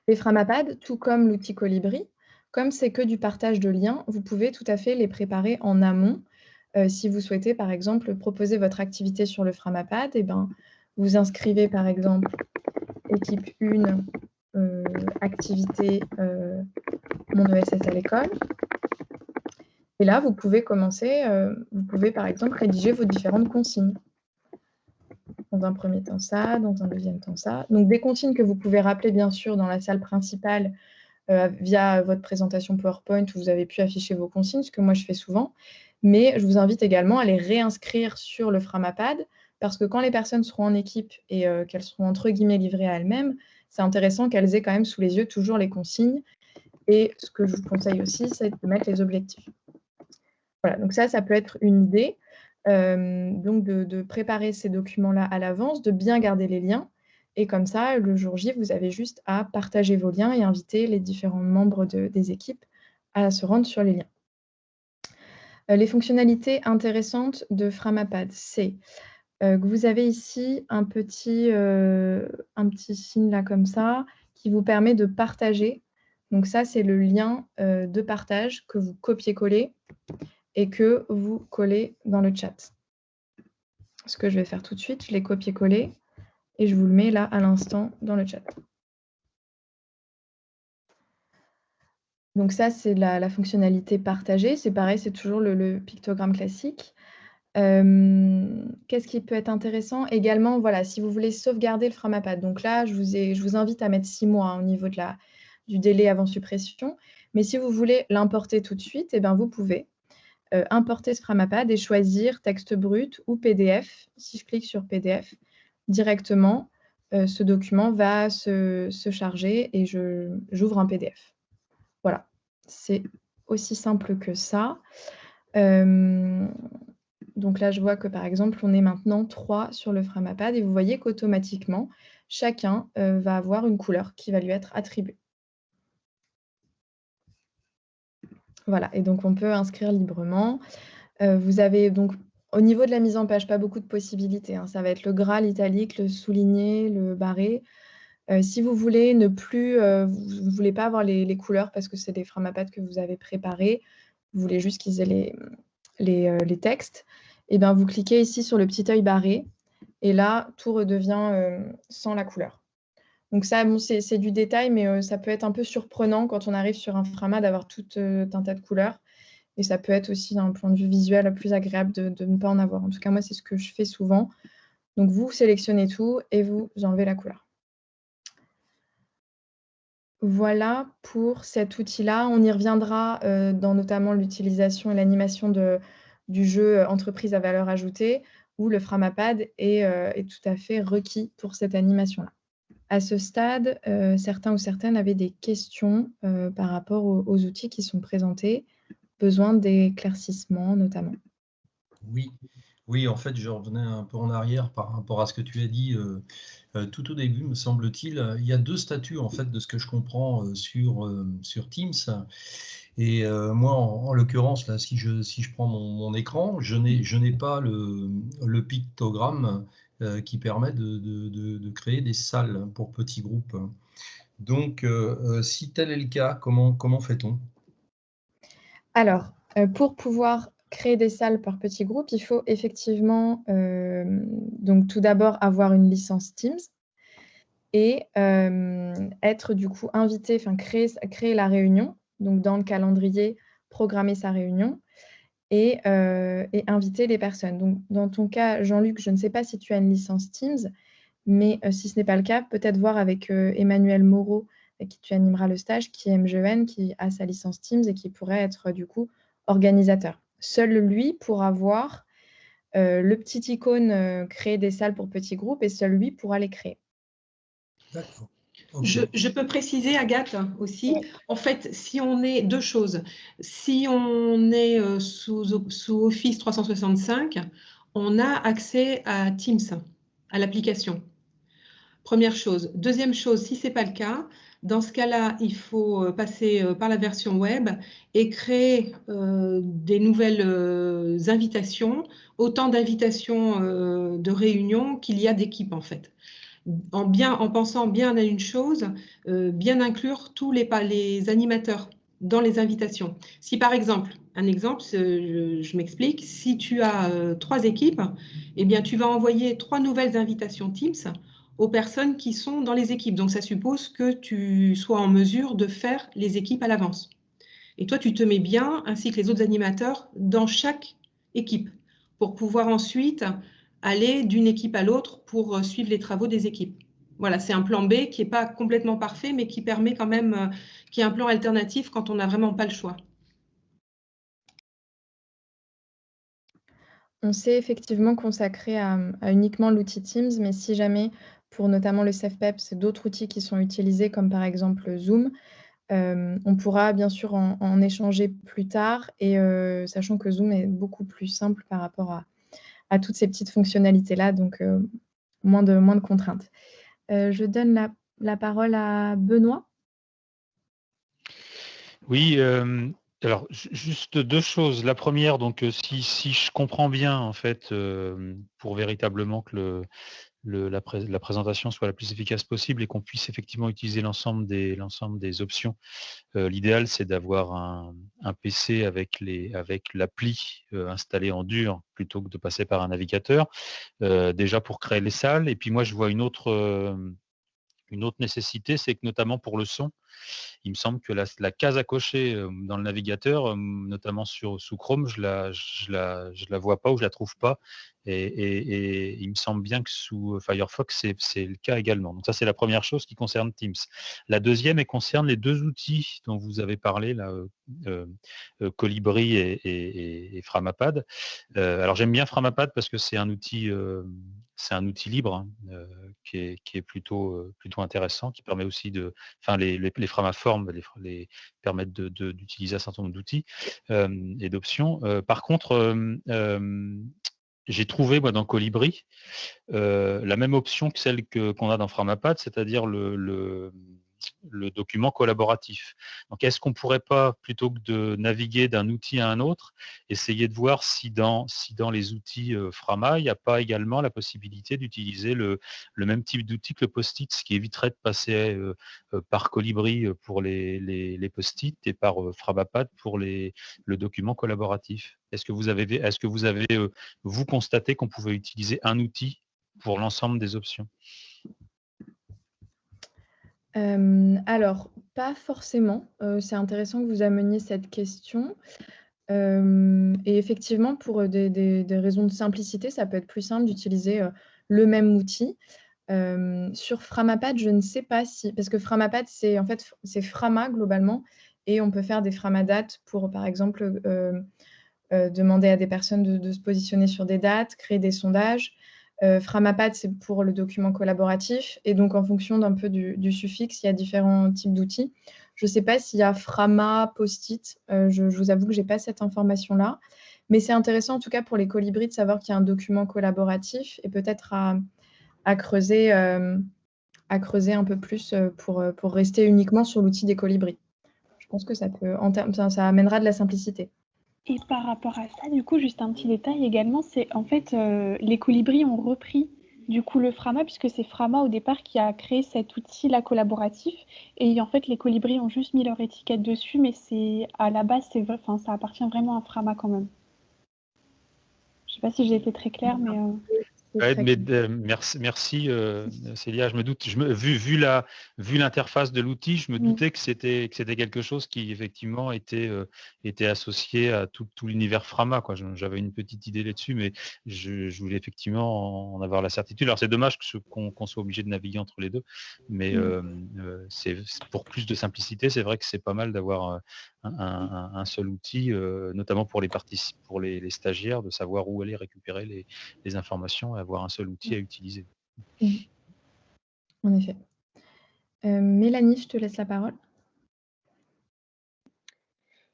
Les Framapad, tout comme l'outil Colibri, comme c'est que du partage de liens, vous pouvez tout à fait les préparer en amont. Si vous souhaitez, par exemple, proposer votre activité sur le Framapad, vous inscrivez, par exemple, équipe 1, activité mon ESS à l'école. Et là, vous pouvez commencer, vous pouvez, par exemple, rédiger vos différentes consignes. Dans un premier temps ça, dans un deuxième temps ça. Donc, des consignes que vous pouvez rappeler, bien sûr, dans la salle principale, via votre présentation PowerPoint où vous avez pu afficher vos consignes, ce que moi je fais souvent, mais je vous invite également à les réinscrire sur le Framapad parce que quand les personnes seront en équipe et qu'elles seront entre guillemets livrées à elles-mêmes, c'est intéressant qu'elles aient quand même sous les yeux toujours les consignes et ce que je vous conseille aussi, c'est de mettre les objectifs. Voilà, donc ça peut être une idée, donc de préparer ces documents-là à l'avance, de bien garder les liens. Et comme ça, le jour J, vous avez juste à partager vos liens et inviter les différents membres des équipes à se rendre sur les liens. Les fonctionnalités intéressantes de Framapad, c'est que vous avez ici un petit signe là comme ça qui vous permet de partager. Donc ça, c'est le lien de partage que vous copiez-collez et que vous collez dans le chat. Ce que je vais faire tout de suite, je l'ai copié-collé. Et je vous le mets là à l'instant dans le chat. Donc ça, c'est la fonctionnalité partagée. C'est pareil, c'est toujours le pictogramme classique. Qu'est-ce qui peut être intéressant? Également, voilà, si vous voulez sauvegarder le Framapad. Donc là, je vous invite à mettre 6 mois au niveau du délai avant suppression. Mais si vous voulez l'importer tout de suite, eh bien, vous pouvez importer ce Framapad et choisir texte brut ou PDF. Si je clique sur PDF, directement, ce document va se charger et j'ouvre un PDF. Voilà, c'est aussi simple que ça. Donc là, je vois que par exemple, on est maintenant 3 sur le Framapad et vous voyez qu'automatiquement, chacun va avoir une couleur qui va lui être attribuée. Voilà, et donc on peut inscrire librement. Vous avez donc, au niveau de la mise en page, pas beaucoup de possibilités, hein. Ça va être le gras, l'italique, le souligné, le barré. Si vous voulez ne plus, vous ne voulez pas avoir les couleurs parce que c'est des Framapad que vous avez préparés, vous voulez juste qu'ils aient les textes, et bien vous cliquez ici sur le petit œil barré et là, tout redevient sans la couleur. Donc ça, bon, c'est du détail, mais ça peut être un peu surprenant quand on arrive sur un Frama d'avoir tout un tas de couleurs. Et ça peut être aussi d'un point de vue visuel plus agréable de ne pas en avoir. En tout cas, moi, c'est ce que je fais souvent. Donc vous sélectionnez tout et vous enlevez la couleur. Voilà pour cet outil-là. On y reviendra dans notamment l'utilisation et l'animation du jeu entreprise à valeur ajoutée, où le Framapad est tout à fait requis pour cette animation-là. À ce stade, certains ou certaines avaient des questions par rapport aux outils qui sont présentés, besoin d'éclaircissements notamment. Oui, en fait, je revenais un peu en arrière par rapport à ce que tu as dit tout au début, me semble-t-il. Il y a 2 statuts, en fait, de ce que je comprends sur Teams. Et moi, en l'occurrence, là, si je prends mon écran, je n'ai pas le pictogramme qui permet de créer des salles pour petits groupes. Donc, si tel est le cas, comment fait-on? Alors, pour pouvoir créer des salles par petits groupes, il faut effectivement donc tout d'abord avoir une licence Teams et être du coup invité, enfin créer la réunion, donc dans le calendrier, programmer sa réunion et inviter les personnes. Donc dans ton cas, Jean-Luc, je ne sais pas si tu as une licence Teams, mais si ce n'est pas le cas, peut-être voir avec Emmanuel Moreau, avec qui tu animeras le stage, qui est MGEN, qui a sa licence Teams et qui pourrait être du coup organisateur. Seul lui pourra voir le petit icône créer des salles pour petits groupes et seul lui pourra les créer. D'accord. Je peux préciser, Agathe, aussi. Oui. En fait, si on est 2 choses. Si on est sous Office 365, on a accès à Teams, à l'application. Première chose. Deuxième chose, si ce n'est pas le cas, dans ce cas-là, il faut passer par la version web et créer des nouvelles invitations, autant d'invitations de réunions qu'il y a d'équipes en fait. En pensant bien à une chose, bien inclure tous les animateurs dans les invitations. Si par exemple, je m'explique, si tu as 3 équipes, eh bien tu vas envoyer 3 nouvelles invitations Teams aux personnes qui sont dans les équipes. Donc ça suppose que tu sois en mesure de faire les équipes à l'avance. Et toi, tu te mets bien, ainsi que les autres animateurs, dans chaque équipe, pour pouvoir ensuite aller d'une équipe à l'autre pour suivre les travaux des équipes. Voilà, c'est un plan B qui n'est pas complètement parfait, mais qui permet quand même qu'il y ait un plan alternatif quand on n'a vraiment pas le choix. On s'est effectivement consacré à uniquement l'outil Teams, mais si jamais, pour notamment le CEFPEP, c'est d'autres outils qui sont utilisés, comme par exemple Zoom, on pourra bien sûr en échanger plus tard, et sachant que Zoom est beaucoup plus simple par rapport à toutes ces petites fonctionnalités-là, donc moins de contraintes. Je donne la parole à Benoît. Oui, alors juste 2 choses. La première, donc si je comprends bien, en fait, pour véritablement que la présentation soit la plus efficace possible et qu'on puisse effectivement utiliser l'ensemble des options. L'idéal, c'est d'avoir un PC avec l'appli installée en dur plutôt que de passer par un navigateur, déjà pour créer les salles. Et puis moi, je vois une autre Une autre nécessité, c'est que notamment pour le son, il me semble que la case à cocher dans le navigateur, notamment sous Chrome, je la vois pas ou je la trouve pas. Et il me semble bien que sous Firefox, c'est le cas également. Donc ça, c'est la première chose qui concerne Teams. La deuxième, elle concerne les deux outils dont vous avez parlé, là, Colibri et Framapad. Alors j'aime bien Framapad parce que c'est un outil libre, hein, qui est plutôt intéressant, qui permet aussi les Framaform permettent d'utiliser un certain nombre d'outils et d'options. Par contre, j'ai trouvé moi dans Colibri la même option que celle qu'on a dans Framapad, c'est-à-dire le document collaboratif. Donc, est-ce qu'on ne pourrait pas, plutôt que de naviguer d'un outil à un autre, essayer de voir si dans les outils Frama, il n'y a pas également la possibilité d'utiliser le même type d'outil que le post-it, ce qui éviterait de passer par Colibri pour les post-it et par Framapad pour le document collaboratif. Est-ce que vous avez vous constaté qu'on pouvait utiliser un outil pour l'ensemble des options? Alors, pas forcément. C'est intéressant que vous ameniez cette question. Et effectivement, pour des raisons de simplicité, ça peut être plus simple d'utiliser le même outil. Sur Framapad, je ne sais pas si... Parce que Framapad, c'est Frama globalement, et on peut faire des Framadates pour, par exemple, demander à des personnes de se positionner sur des dates, créer des sondages. Framapad, c'est pour le document collaboratif. Et donc, en fonction d'un peu du suffixe, il y a différents types d'outils. Je ne sais pas s'il y a Frama, Post-it. Je vous avoue que je n'ai pas cette information-là. Mais c'est intéressant, en tout cas, pour les Colibri, de savoir qu'il y a un document collaboratif et peut-être à creuser un peu plus pour rester uniquement sur l'outil des Colibri. Je pense que ça amènera de la simplicité. Et par rapport à ça, du coup, juste un petit détail également, c'est en fait les Colibri ont repris du coup le Frama, puisque c'est Frama au départ qui a créé cet outil-là collaboratif. Et en fait, les Colibri ont juste mis leur étiquette dessus, mais à la base, ça appartient vraiment à Frama quand même. Je ne sais pas si j'ai été très claire, mais... Merci Célia. Je me doute, vu l'interface de l'outil, je me doutais que c'était quelque chose qui effectivement était associé à tout l'univers Frama, quoi. J'avais une petite idée là-dessus, mais je voulais effectivement en avoir la certitude. Alors c'est dommage qu'on soit obligé de naviguer entre les deux, mais c'est pour plus de simplicité, c'est vrai que c'est pas mal d'avoir un seul outil, notamment pour les stagiaires, de savoir où aller récupérer les informations et avoir un seul outil à utiliser. En effet. Mélanie, je te laisse la parole.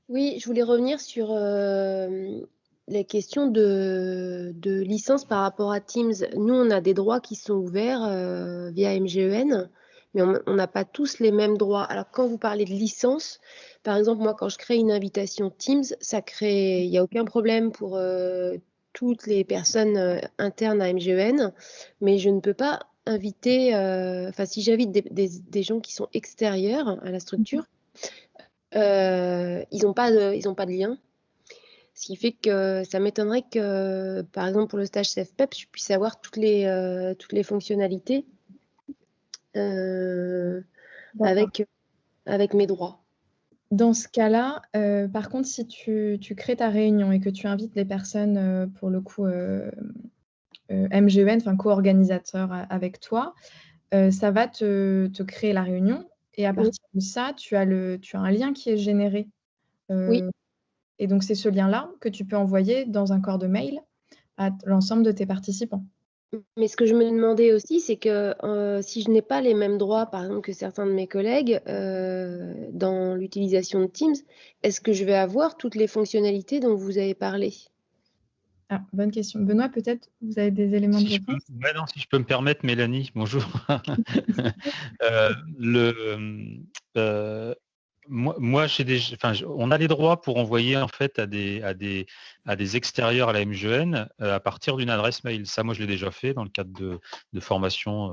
Oui, je voulais revenir sur la question de licence par rapport à Teams. Nous, on a des droits qui sont ouverts via MGEN, mais on n'a pas tous les mêmes droits. Alors, quand vous parlez de licence, par exemple, moi, quand je crée une invitation Teams, il n'y a aucun problème pour toutes les personnes internes à MGEN, mais je ne peux pas inviter, si j'invite des gens qui sont extérieurs à la structure, ils n'ont pas de lien. Ce qui fait que ça m'étonnerait que, par exemple, pour le stage CFPEP, je puisse avoir toutes les fonctionnalités avec mes droits. Dans ce cas-là, par contre, si tu crées ta réunion et que tu invites les personnes, pour le coup, MGEN, enfin co-organisateurs avec toi, ça va te créer la réunion et à partir de ça, tu as un lien qui est généré. Oui. Et donc, c'est ce lien-là que tu peux envoyer dans un corps de mail à l'ensemble de tes participants. Mais ce que je me demandais aussi, c'est que si je n'ai pas les mêmes droits, par exemple, que certains de mes collègues dans l'utilisation de Teams, est-ce que je vais avoir toutes les fonctionnalités dont vous avez parlé? Ah, bonne question. Benoît, peut-être vous avez des éléments de réponse? Si je peux me permettre, Mélanie, bonjour. Moi, on a les droits pour envoyer en fait à des extérieurs à la MGEN à partir d'une adresse mail. Ça, moi, je l'ai déjà fait dans le cadre de formation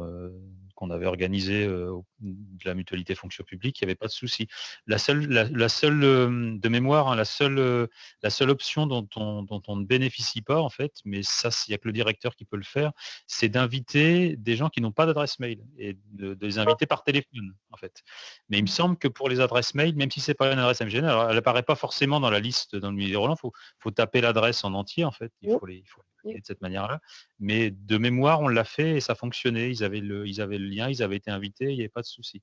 qu'on avait organisé de la mutualité fonction publique, il n'y avait pas de souci. La seule de mémoire, hein, la seule option dont on ne bénéficie pas, en fait, mais ça, il n'y a que le directeur qui peut le faire, c'est d'inviter des gens qui n'ont pas d'adresse mail et de les inviter par téléphone, en fait. Mais il me semble que pour les adresses mail, même si c'est pas une adresse MGN, alors elle n'apparaît pas forcément dans la liste dans le musée Roland, faut taper l'adresse en entier, en fait. Il faut les de cette manière-là. Mais de mémoire, on l'a fait et ça fonctionnait. Ils avaient le lien, ils avaient été invités, il n'y avait pas de souci.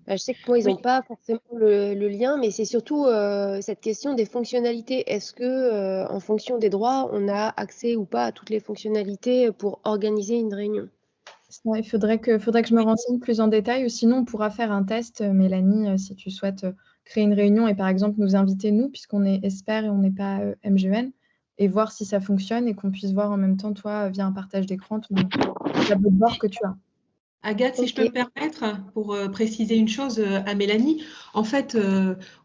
Je sais que moi, ils n'ont pas forcément le lien, mais c'est surtout cette question des fonctionnalités. Est-ce que, en fonction des droits, on a accès ou pas à toutes les fonctionnalités pour organiser une réunion? Il faudrait que je me renseigne plus en détail, ou sinon on pourra faire un test, Mélanie, si tu souhaites créer une réunion et par exemple nous inviter, nous, puisqu'on est expert et on n'est pas MGN, et voir si ça fonctionne et qu'on puisse voir en même temps, toi, via un partage d'écran, ton tableau de bord que tu as. Agathe, si je peux me permettre, pour préciser une chose à Mélanie, en fait,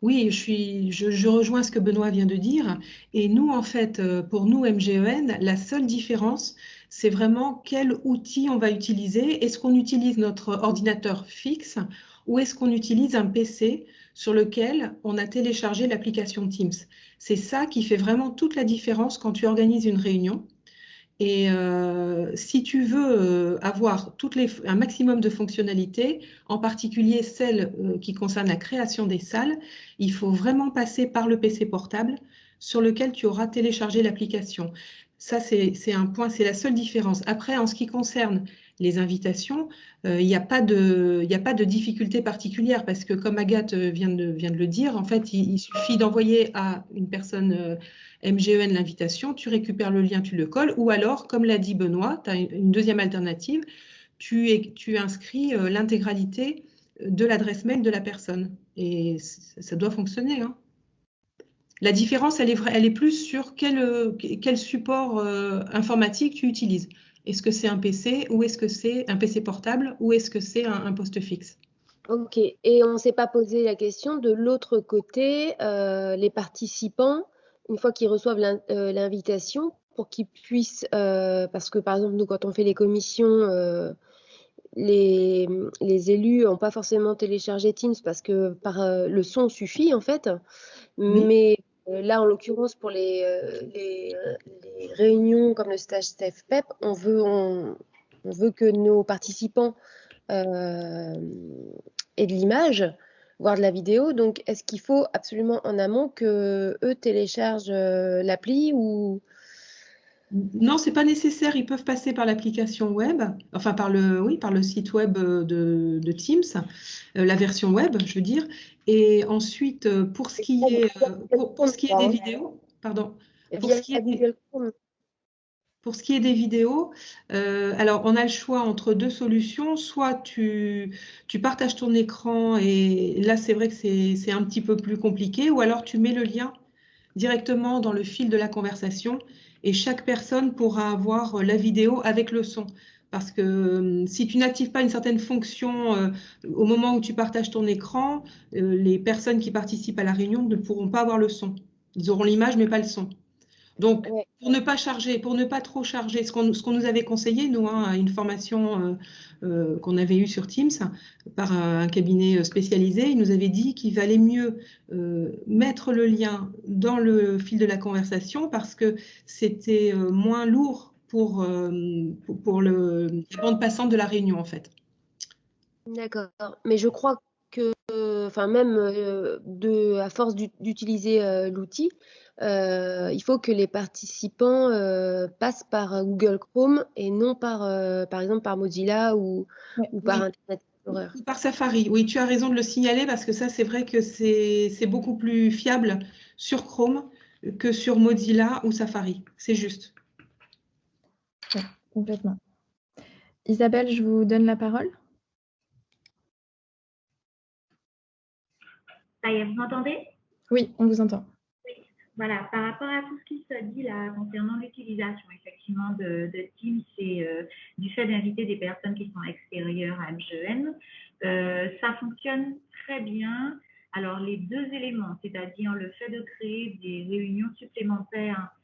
oui, je rejoins ce que Benoît vient de dire. Et nous, en fait, pour nous, MGEN, la seule différence, c'est vraiment quel outil on va utiliser. Est-ce qu'on utilise notre ordinateur fixe ou est-ce qu'on utilise un PC sur lequel on a téléchargé l'application Teams? C'est ça qui fait vraiment toute la différence quand tu organises une réunion. Et si tu veux avoir un maximum de fonctionnalités, en particulier celles qui concernent la création des salles, il faut vraiment passer par le PC portable sur lequel tu auras téléchargé l'application. Ça, c'est un point, c'est la seule différence. Après, en ce qui concerne les invitations, il n'y a pas de difficulté particulière parce que, comme Agathe vient de le dire, en fait, il suffit d'envoyer à une personne MGEN l'invitation, tu récupères le lien, tu le colles, ou alors, comme l'a dit Benoît, tu as une deuxième alternative, tu inscris l'intégralité de l'adresse mail de la personne. Et ça doit fonctionner, hein. La différence, elle est plus sur quel support informatique tu utilises. Est-ce que c'est un PC ou est-ce que c'est un PC portable ou est-ce que c'est un poste fixe? Ok, et on ne s'est pas posé la question de l'autre côté, les participants, une fois qu'ils reçoivent l'invitation, pour qu'ils puissent, parce que par exemple, nous, quand on fait les commissions, les élus n'ont pas forcément téléchargé Teams parce que le son suffit en fait, mais là, en l'occurrence, pour les réunions comme le stage STEF-PEP, on veut que nos participants aient de l'image, voire de la vidéo. Donc, est-ce qu'il faut absolument en amont qu'eux téléchargent l'appli ou... Non, c'est pas nécessaire. Ils peuvent passer par l'application web, enfin par le site web de Teams, la version web, je veux dire. Et ensuite, pour ce qui est des vidéos, pardon, pour ce qui est des vidéos, alors on a le choix entre deux solutions. Soit tu partages ton écran et là c'est vrai que c'est un petit peu plus compliqué, ou alors tu mets le lien directement dans le fil de la conversation et chaque personne pourra avoir la vidéo avec le son. Parce que si tu n'actives pas une certaine fonction au moment où tu partages ton écran, les personnes qui participent à la réunion ne pourront pas avoir le son. Ils auront l'image mais pas le son. Donc, pour ne pas trop charger, ce qu'on nous avait conseillé, nous, hein, une formation qu'on avait eue sur Teams par un cabinet spécialisé, il nous avait dit qu'il valait mieux mettre le lien dans le fil de la conversation parce que c'était moins lourd pour la bande passante de la réunion, en fait. D'accord, mais je crois que, enfin même à force d'utiliser l'outil, il faut que les participants passent par Google Chrome et non par exemple par Mozilla ou par Internet Explorer. Ou par Safari. Oui, tu as raison de le signaler parce que ça, c'est vrai que c'est beaucoup plus fiable sur Chrome que sur Mozilla ou Safari. C'est juste. Oui, complètement. Isabelle, je vous donne la parole. Ça y est, vous m'entendez? Oui, on vous entend. Oui, voilà. Par rapport à tout ce qui se dit là concernant l'utilisation effectivement de Teams et du fait d'inviter des personnes qui sont extérieures à MGEN, ça fonctionne très bien. Alors, les deux éléments, c'est-à-dire le fait de créer des réunions supplémentaires,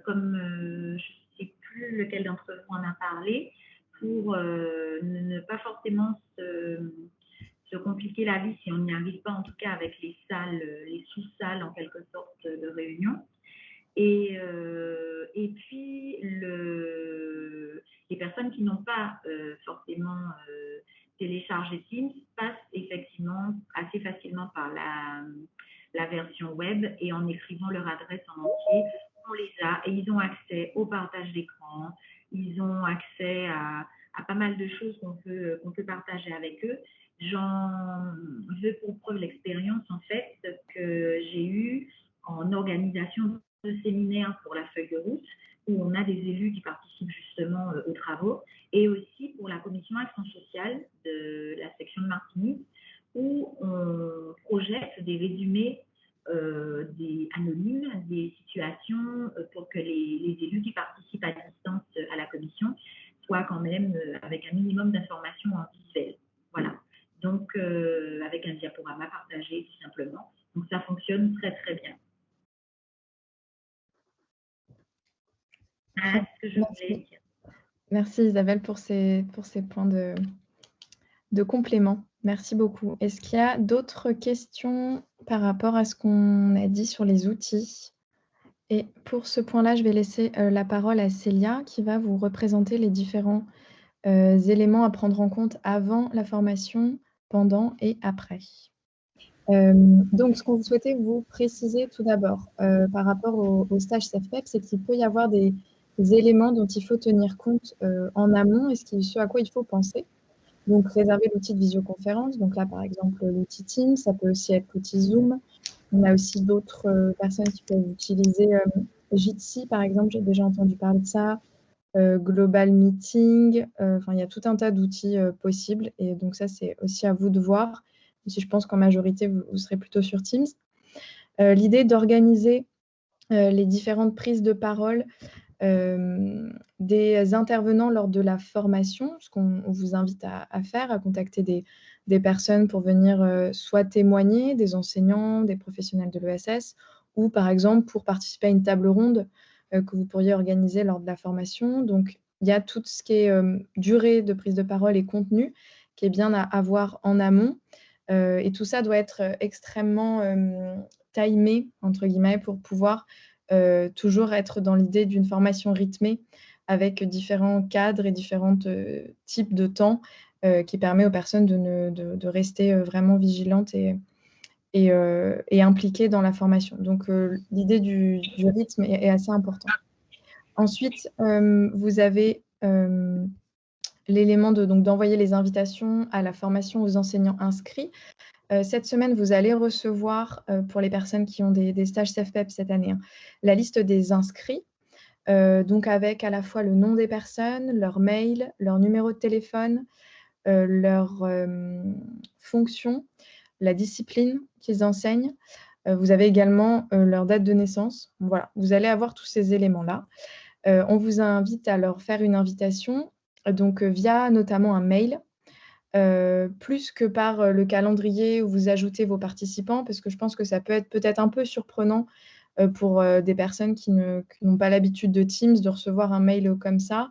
comme je ne sais plus lequel d'entre vous en a parlé, pour ne pas forcément se compliquer la vie si on n'y arrive pas, en tout cas avec les salles, les sous-salles en quelque sorte de réunion. Et puis, les personnes qui n'ont pas forcément téléchargé Teams passent effectivement assez facilement par la version web, et en écrivant leur adresse en entier, on les a et ils ont accès au partage d'écran, ils ont accès à pas mal de choses qu'on peut partager avec eux. J'en veux pour preuve l'expérience en fait que j'ai eue en organisation de séminaires pour la feuille de route, où on a des élus qui participent justement aux travaux, et aussi pour la commission action sociale de la section de Martinique, où on projette des résumés des anonymes, des situations pour que les élus qui participent à distance à la commission soient quand même avec un minimum d'informations en visuel. Voilà. Donc, avec un diaporama partagé tout simplement. Donc, ça fonctionne très, très bien. Voilà ce que je voulais dire. Merci Isabelle pour ces points de complément. Merci beaucoup. Est-ce qu'il y a d'autres questions par rapport à ce qu'on a dit sur les outils? Et pour ce point-là, je vais laisser la parole à Célia qui va vous représenter les différents éléments à prendre en compte avant la formation, pendant et après. Donc, ce qu'on souhaitait vous préciser tout d'abord par rapport au stage CEFPEP, c'est qu'il peut y avoir des éléments dont il faut tenir compte en amont et ce à quoi il faut penser. Donc, réserver l'outil de visioconférence. Donc là, par exemple, l'outil Teams, ça peut aussi être l'outil Zoom. On a aussi d'autres personnes qui peuvent utiliser Jitsi, par exemple. J'ai déjà entendu parler de ça. Global Meeting. Enfin, il y a tout un tas d'outils possibles. Et donc, ça, c'est aussi à vous de voir. Si je pense qu'en majorité, vous serez plutôt sur Teams. L'idée d'organiser les différentes prises de parole des intervenants lors de la formation, ce qu'on vous invite à faire, à contacter des personnes pour venir soit témoigner, des enseignants, des professionnels de l'ESS, ou par exemple pour participer à une table ronde que vous pourriez organiser lors de la formation. Donc, il y a tout ce qui est durée de prise de parole et contenu qui est bien à avoir en amont. Et tout ça doit être extrêmement timé, entre guillemets, pour pouvoir toujours être dans l'idée d'une formation rythmée avec différents cadres et différents types de temps qui permet aux personnes de rester vraiment vigilantes et impliquées dans la formation. Donc, l'idée du rythme est assez importante. Ensuite, vous avez l'élément d'envoyer les invitations à la formation aux enseignants inscrits. Cette semaine, vous allez recevoir, pour les personnes qui ont des stages CEFPEP cette année, la liste des inscrits, donc avec à la fois le nom des personnes, leur mail, leur numéro de téléphone, leur fonction, la discipline qu'ils enseignent. Vous avez également leur date de naissance. Voilà, vous allez avoir tous ces éléments-là. On vous invite à leur faire une invitation, donc via notamment un mail, plus que par le calendrier où vous ajoutez vos participants, parce que je pense que ça peut être peut-être un peu surprenant pour des personnes qui n'ont pas l'habitude de Teams de recevoir un mail comme ça,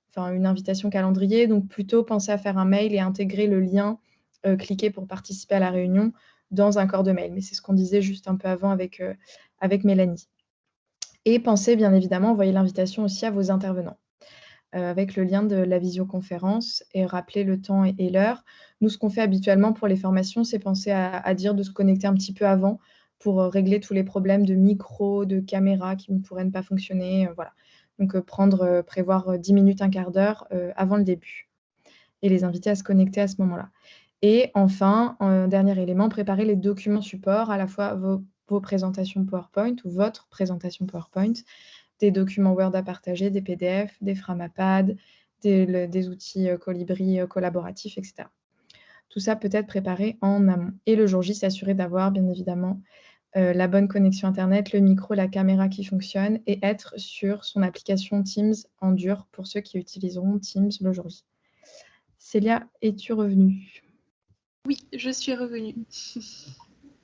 enfin une invitation calendrier. Donc plutôt pensez à faire un mail et intégrer le lien, cliquer pour participer à la réunion dans un corps de mail. Mais c'est ce qu'on disait juste un peu avant avec Mélanie. Et pensez bien évidemment envoyer l'invitation aussi à vos intervenants. Avec le lien de la visioconférence et rappeler le temps et l'heure. Nous, ce qu'on fait habituellement pour les formations, c'est penser à dire de se connecter un petit peu avant pour régler tous les problèmes de micro, de caméra qui ne pourraient ne pas fonctionner. Voilà. Donc, prévoir 10 minutes, un quart d'heure avant le début et les inviter à se connecter à ce moment-là. Et enfin, dernier élément, préparer les documents support, à la fois vos présentations PowerPoint ou votre présentation PowerPoint, des documents Word à partager, des PDF, des Framapad, des outils Colibri collaboratifs, etc. Tout ça peut être préparé en amont. Et le jour J, s'assurer d'avoir, bien évidemment, la bonne connexion Internet, le micro, la caméra qui fonctionne et être sur son application Teams en dur pour ceux qui utiliseront Teams le jour J. Célia, es-tu revenue? Oui, je suis revenue.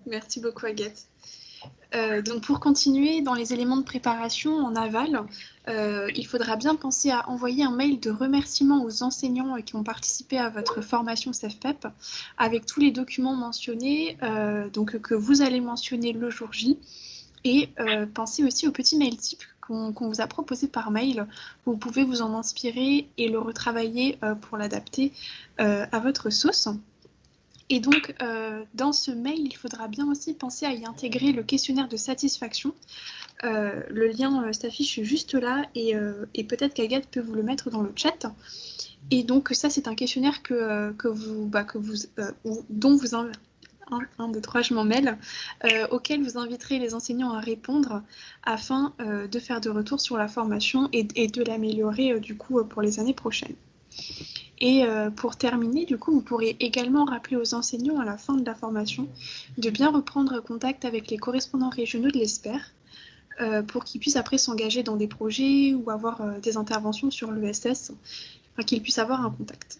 Merci beaucoup, Agathe. Donc pour continuer, dans les éléments de préparation en aval, il faudra bien penser à envoyer un mail de remerciement aux enseignants qui ont participé à votre formation CEFPEP avec tous les documents mentionnés, donc que vous allez mentionner le jour J. Et pensez aussi au petit mail type qu'on vous a proposé par mail. Vous pouvez vous en inspirer et le retravailler pour l'adapter à votre sauce. Et donc, dans ce mail, il faudra bien aussi penser à y intégrer le questionnaire de satisfaction. Le lien s'affiche juste là et peut-être qu'Agathe peut vous le mettre dans le chat. Et donc, ça, c'est un questionnaire dont vous 1, 2, 3, je m'en mêle, auquel vous inviterez les enseignants à répondre afin de faire de retour sur la formation et de l'améliorer du coup pour les années prochaines. Et pour terminer, du coup, vous pourrez également rappeler aux enseignants à la fin de la formation de bien reprendre contact avec les correspondants régionaux de l'ESPER pour qu'ils puissent après s'engager dans des projets ou avoir des interventions sur l'ESS, qu'ils puissent avoir un contact.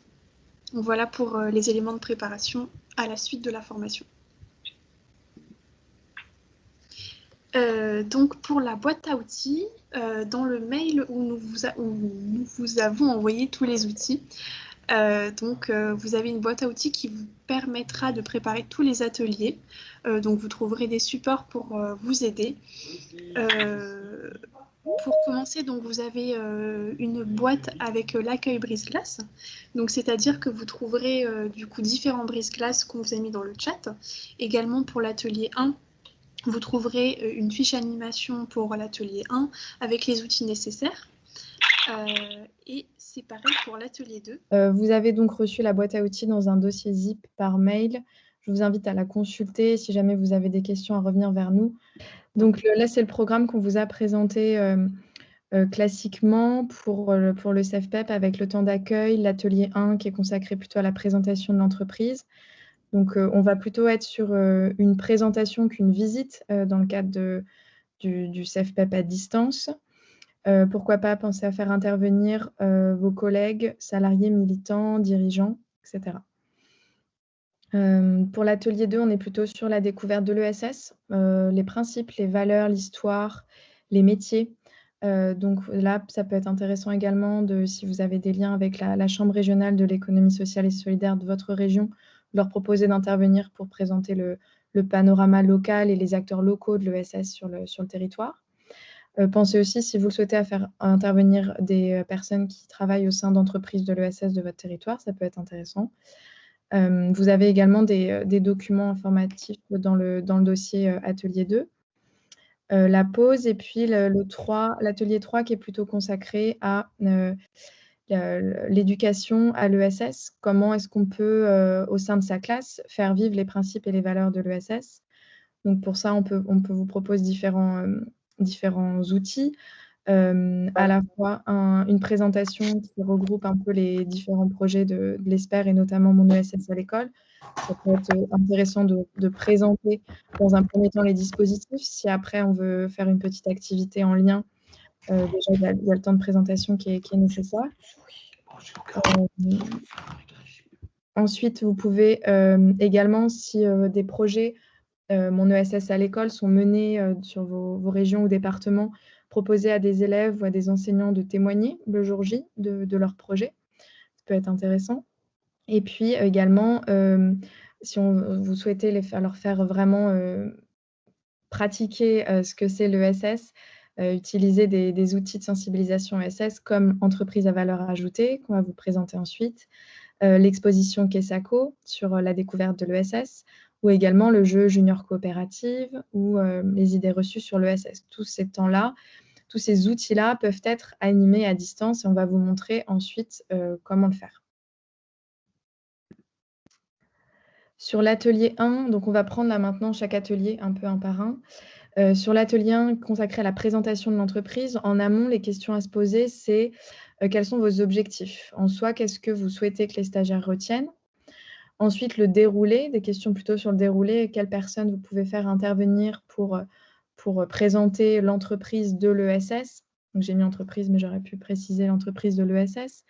Donc voilà pour les éléments de préparation à la suite de la formation. Donc pour la boîte à outils, dans le mail où nous vous avons envoyé tous les outils, vous avez une boîte à outils qui vous permettra de préparer tous les ateliers. Donc vous trouverez des supports pour vous aider. Pour commencer, donc, vous avez une boîte avec l'accueil brise-glace. Donc, c'est-à-dire que vous trouverez du coup différents brise-glace qu'on vous a mis dans le chat. Également pour l'atelier 1, vous trouverez une fiche animation pour l'atelier 1 avec les outils nécessaires. Et c'est pareil pour l'atelier 2. Vous avez donc reçu la boîte à outils dans un dossier zip par mail. Je vous invite à la consulter si jamais vous avez des questions à revenir vers nous. Donc là, c'est le programme qu'on vous a présenté classiquement pour le CEFPEP avec le temps d'accueil, l'atelier 1 qui est consacré plutôt à la présentation de l'entreprise. Donc on va plutôt être sur une présentation qu'une visite dans le cadre du CEFPEP à distance. Pourquoi pas penser à faire intervenir vos collègues, salariés, militants, dirigeants, etc. Pour l'atelier 2, on est plutôt sur la découverte de l'ESS, les principes, les valeurs, l'histoire, les métiers. Donc là, ça peut être intéressant également si vous avez des liens avec la Chambre régionale de l'économie sociale et solidaire de votre région, de leur proposer d'intervenir pour présenter le panorama local et les acteurs locaux de l'ESS sur le territoire. Pensez aussi, si vous le souhaitez, à faire intervenir des personnes qui travaillent au sein d'entreprises de l'ESS de votre territoire, ça peut être intéressant. Vous avez également des documents informatifs dans le dossier atelier 2. La pause et puis l'atelier 3 qui est plutôt consacré à l'éducation à l'ESS. Comment est-ce qu'on peut, au sein de sa classe, faire vivre les principes et les valeurs de l'ESS. Donc pour ça, on peut vous proposer différents outils. À la fois une présentation qui regroupe un peu les différents projets de l'ESPER et notamment mon ESS à l'école. Ça peut être intéressant de présenter dans un premier temps les dispositifs. Si après on veut faire une petite activité en lien, déjà il y a le temps de présentation qui est nécessaire. Ensuite, vous pouvez également, si des projets mon ESS à l'école sont menés sur vos régions ou départements, proposer à des élèves ou à des enseignants de témoigner le jour J de leur projet. Ça peut être intéressant. Et puis également, si vous souhaitez leur faire vraiment pratiquer ce que c'est l'ESS, utiliser des outils de sensibilisation ESS comme entreprise à valeur ajoutée, qu'on va vous présenter ensuite, l'exposition Kessaco sur la découverte de l'ESS, ou également le jeu Junior Coopérative ou les idées reçues sur l'ESS. Tous ces temps-là, tous ces outils-là peuvent être animés à distance et on va vous montrer ensuite comment le faire. Sur l'atelier 1, donc on va prendre là maintenant chaque atelier un peu un par un. Sur l'atelier 1 consacré à la présentation de l'entreprise, en amont, les questions à se poser, c'est quels sont vos objectifs? En soi, qu'est-ce que vous souhaitez que les stagiaires retiennent? Ensuite, le déroulé, des questions plutôt sur le déroulé, quelles personnes vous pouvez faire intervenir pour présenter l'entreprise de l'ESS. Donc j'ai mis entreprise, mais j'aurais pu préciser l'entreprise de l'ESS.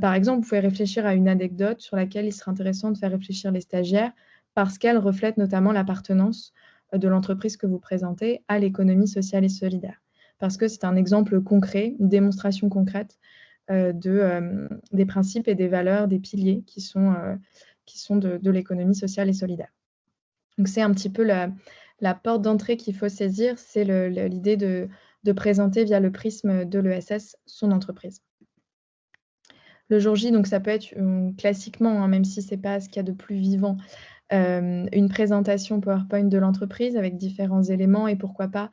Par exemple, vous pouvez réfléchir à une anecdote sur laquelle il serait intéressant de faire réfléchir les stagiaires parce qu'elle reflète notamment l'appartenance de l'entreprise que vous présentez à l'économie sociale et solidaire. Parce que c'est un exemple concret, une démonstration concrète des principes et des valeurs, des piliers qui sont de l'économie sociale et solidaire. Donc c'est un petit peu la porte d'entrée qu'il faut saisir, c'est l'idée de présenter via le prisme de l'ESS son entreprise. Le jour J, donc ça peut être classiquement, hein, même si ce n'est pas ce qu'il y a de plus vivant, une présentation PowerPoint de l'entreprise avec différents éléments et pourquoi pas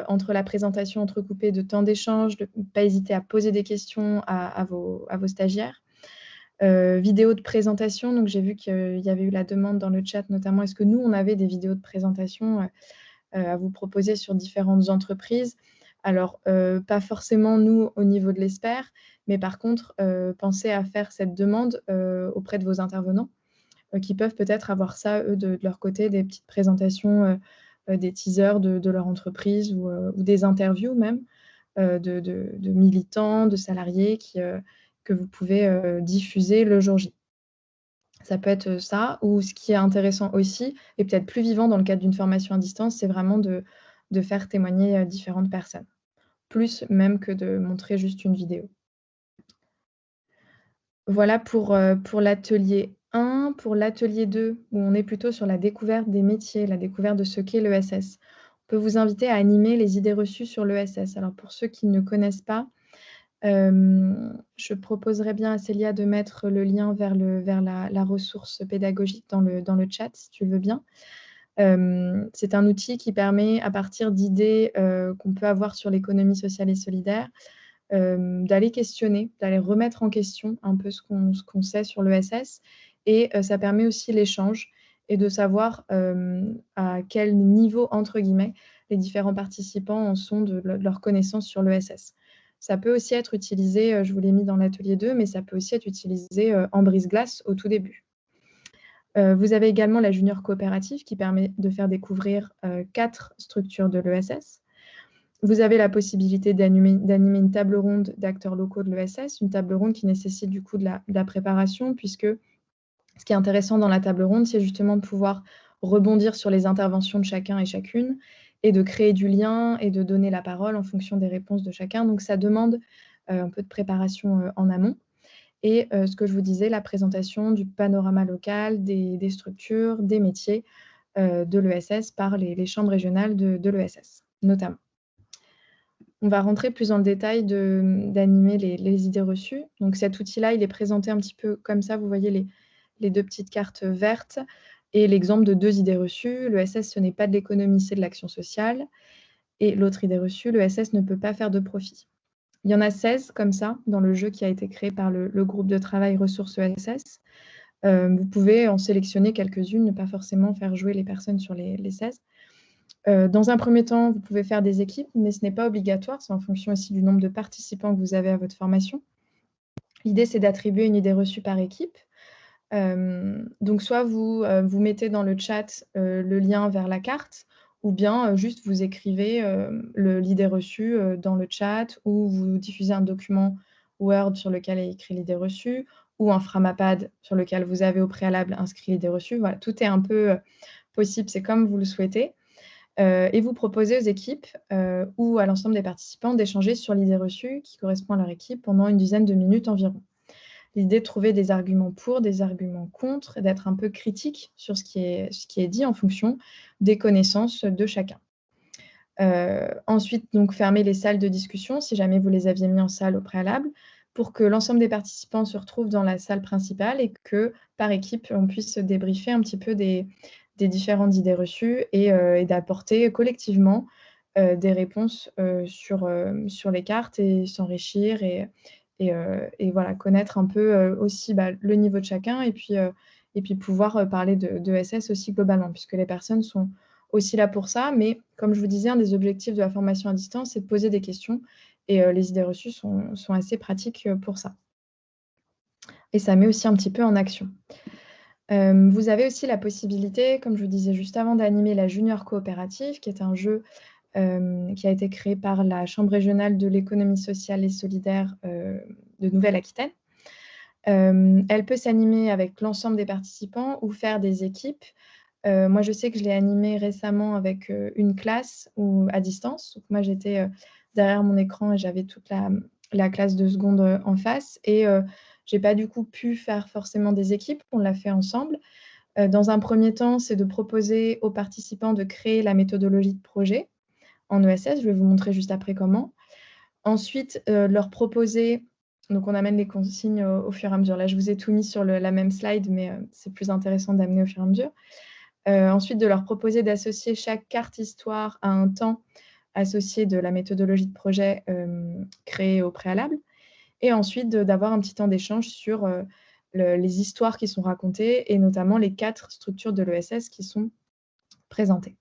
entre la présentation entrecoupée de temps d'échange, de ne pas hésiter à poser des questions à vos stagiaires. Vidéo de présentation, donc j'ai vu qu'il y avait eu la demande dans le chat notamment, est-ce que nous on avait des vidéos de présentation à vous proposer sur différentes entreprises? Alors pas forcément nous au niveau de l'ESPER, mais par contre pensez à faire cette demande auprès de vos intervenants qui peuvent peut-être avoir ça eux de leur côté, des petites présentations, des teasers de leur entreprise ou des interviews même de militants, de salariés que vous pouvez diffuser le jour J. Ça peut être ça, ou ce qui est intéressant aussi, et peut-être plus vivant dans le cadre d'une formation à distance, c'est vraiment de faire témoigner différentes personnes, plus même que de montrer juste une vidéo. Voilà pour l'atelier 1. Pour l'atelier 2, où on est plutôt sur la découverte des métiers, la découverte de ce qu'est l'ESS, on peut vous inviter à animer les idées reçues sur l'ESS. Alors pour ceux qui ne connaissent pas, je proposerais bien à Célia de mettre le lien vers la ressource pédagogique dans le chat, si tu le veux bien. C'est un outil qui permet, à partir d'idées qu'on peut avoir sur l'économie sociale et solidaire, d'aller questionner, d'aller remettre en question un peu ce qu'on sait sur l'ESS. Et ça permet aussi l'échange et de savoir à quel niveau, entre guillemets, les différents participants en sont de leur connaissance sur l'ESS. Ça peut aussi être utilisé, je vous l'ai mis dans l'atelier 2, mais ça peut aussi être utilisé en brise-glace au tout début. Vous avez également la Junior Coopérative qui permet de faire découvrir 4 structures de l'ESS. Vous avez la possibilité d'animer une table ronde d'acteurs locaux de l'ESS, une table ronde qui nécessite du coup de la préparation, puisque ce qui est intéressant dans la table ronde, c'est justement de pouvoir rebondir sur les interventions de chacun et chacune, et de créer du lien et de donner la parole en fonction des réponses de chacun. Donc ça demande un peu de préparation en amont. Et ce que je vous disais, la présentation du panorama local, des structures, des métiers de l'ESS par les chambres régionales de l'ESS, notamment. On va rentrer plus dans le détail d'animer les idées reçues. Donc cet outil-là, il est présenté un petit peu comme ça. Vous voyez les 2 petites cartes vertes et l'exemple de 2 idées reçues. L'ESS, ce n'est pas de l'économie, c'est de l'action sociale. Et l'autre idée reçue, l'ESS ne peut pas faire de profit. Il y en a 16 comme ça dans le jeu qui a été créé par le groupe de travail ressources ESS. Vous pouvez en sélectionner quelques-unes, ne pas forcément faire jouer les personnes sur les 16. Dans un premier temps, vous pouvez faire des équipes, mais ce n'est pas obligatoire, c'est en fonction aussi du nombre de participants que vous avez à votre formation. L'idée, c'est d'attribuer une idée reçue par équipe. Donc, soit vous mettez dans le chat le lien vers la carte, ou bien juste vous écrivez l'idée reçue dans le chat, ou vous diffusez un document Word sur lequel est écrit l'idée reçue, ou un Framapad sur lequel vous avez au préalable inscrit l'idée reçue. Voilà, tout est un peu possible, c'est comme vous le souhaitez. Et vous proposez aux équipes ou à l'ensemble des participants d'échanger sur l'idée reçue qui correspond à leur équipe pendant une dizaine de minutes environ. L'idée de trouver des arguments pour, des arguments contre, et d'être un peu critique sur ce qui est dit en fonction des connaissances de chacun. Ensuite, donc, fermer les salles de discussion, si jamais vous les aviez mis en salle au préalable, pour que l'ensemble des participants se retrouvent dans la salle principale et que, par équipe, on puisse débriefer un petit peu des différentes idées reçues et d'apporter collectivement des réponses sur les cartes et s'enrichir et voilà, connaître un peu aussi le niveau de chacun et puis pouvoir parler de ESS aussi globalement, puisque les personnes sont aussi là pour ça. Mais comme je vous disais, un des objectifs de la formation à distance, c'est de poser des questions et les idées reçues sont assez pratiques pour ça. Et ça met aussi un petit peu en action. Vous avez aussi la possibilité, comme je vous disais juste avant, d'animer la Junior Coopérative, qui est un jeu qui a été créé par la Chambre régionale de l'économie sociale et solidaire de Nouvelle-Aquitaine. Elle peut s'animer avec l'ensemble des participants ou faire des équipes Moi, je sais que je l'ai animé récemment avec une classe ou à distance. Donc, moi, j'étais derrière mon écran et j'avais toute la classe de seconde en face. Et je n'ai pas du coup pu faire forcément des équipes. On l'a fait ensemble. Dans un premier temps, c'est de proposer aux participants de créer la méthodologie de projet en ESS. Je vais vous montrer juste après comment. Ensuite, leur proposer, donc on amène les consignes au fur et à mesure. Là, je vous ai tout mis sur la même slide, mais c'est plus intéressant d'amener au fur et à mesure. Ensuite, de leur proposer d'associer chaque carte histoire à un temps associé de la méthodologie de projet créée au préalable. Et ensuite, d'avoir un petit temps d'échange sur les histoires qui sont racontées et notamment les 4 structures de l'ESS qui sont présentées.